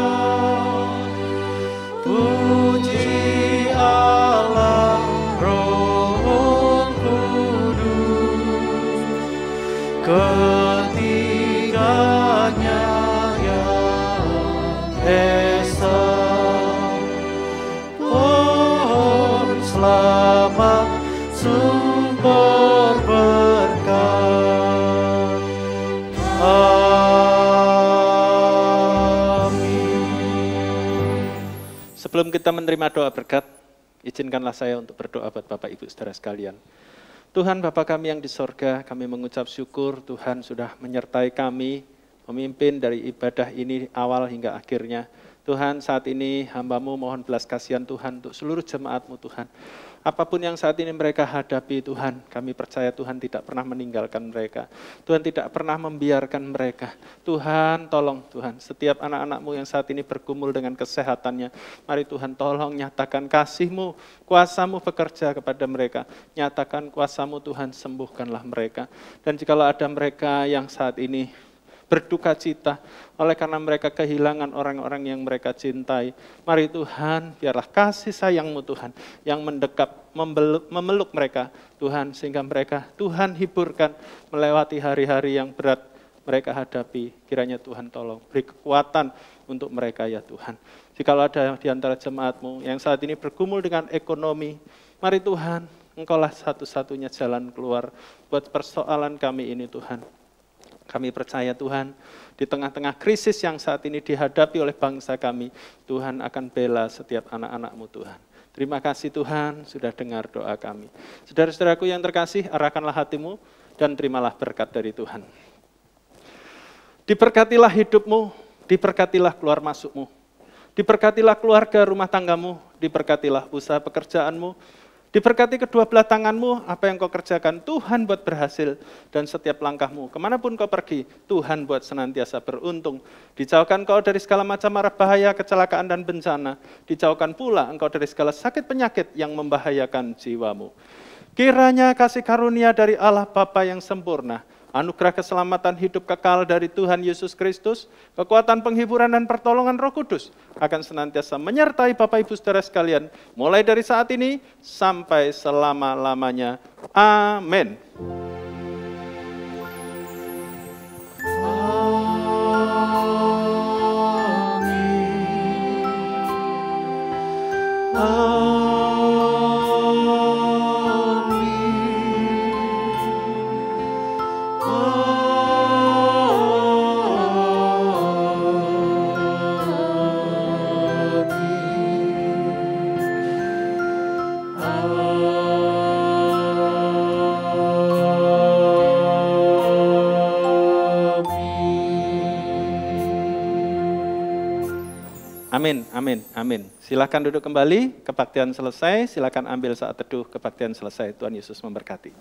C: puji Allah Roh Kudus, ketiganya yang esa. Pohon selamat sumber berkat. Amin.
H: Sebelum kita menerima doa berkat, izinkanlah saya untuk berdoa buat Bapak Ibu Saudara sekalian. Tuhan Bapa kami yang di sorga, kami mengucap syukur Tuhan sudah menyertai kami, memimpin dari ibadah ini awal hingga akhirnya. Tuhan, saat ini hamba-Mu mohon belas kasihan Tuhan untuk seluruh jemaat-Mu Tuhan. Apapun yang saat ini mereka hadapi Tuhan, kami percaya Tuhan tidak pernah meninggalkan mereka. Tuhan tidak pernah membiarkan mereka. Tuhan, tolong Tuhan, setiap anak-anak-Mu yang saat ini bergumul dengan kesehatannya, mari Tuhan tolong nyatakan kasih-Mu, kuasa-Mu bekerja kepada mereka. Nyatakan kuasa-Mu Tuhan, sembuhkanlah mereka. Dan jikalau ada mereka yang saat ini berduka cita oleh karena mereka kehilangan orang-orang yang mereka cintai. Mari Tuhan, biarlah kasih sayang-Mu Tuhan yang mendekap, memeluk mereka Tuhan, sehingga mereka Tuhan hiburkan melewati hari-hari yang berat mereka hadapi. Kiranya Tuhan tolong beri kekuatan untuk mereka ya Tuhan. Jikalau ada di antara jemaat-Mu yang saat ini bergumul dengan ekonomi, mari Tuhan, Engkaulah satu-satunya jalan keluar buat persoalan kami ini Tuhan. Kami percaya Tuhan, di tengah-tengah krisis yang saat ini dihadapi oleh bangsa kami, Tuhan akan bela setiap anak-anak-Mu Tuhan. Terima kasih Tuhan, sudah dengar doa kami. Saudara-saudaraku yang terkasih, arahkanlah hatimu dan terimalah berkat dari Tuhan. Diberkatilah hidupmu, diberkatilah keluar masukmu, diberkatilah keluarga rumah tanggamu, diberkatilah usaha pekerjaanmu, diberkati kedua belah tanganmu, apa yang kau kerjakan, Tuhan buat berhasil. Dan setiap langkahmu, kemanapun kau pergi, Tuhan buat senantiasa beruntung. Dijauhkan kau dari segala macam mara bahaya, kecelakaan dan bencana. Dijauhkan pula engkau dari segala sakit penyakit yang membahayakan jiwamu. Kiranya kasih karunia dari Allah Bapa yang sempurna, anugerah keselamatan hidup kekal dari Tuhan Yesus Kristus, kekuatan penghiburan dan pertolongan Roh Kudus akan senantiasa menyertai Bapak Ibu Saudara sekalian, mulai dari saat ini sampai selama-lamanya. Amin. Amin, amin, amin. Silakan duduk kembali, kebaktian selesai, silakan ambil saat teduh, kebaktian selesai. Tuhan Yesus memberkati.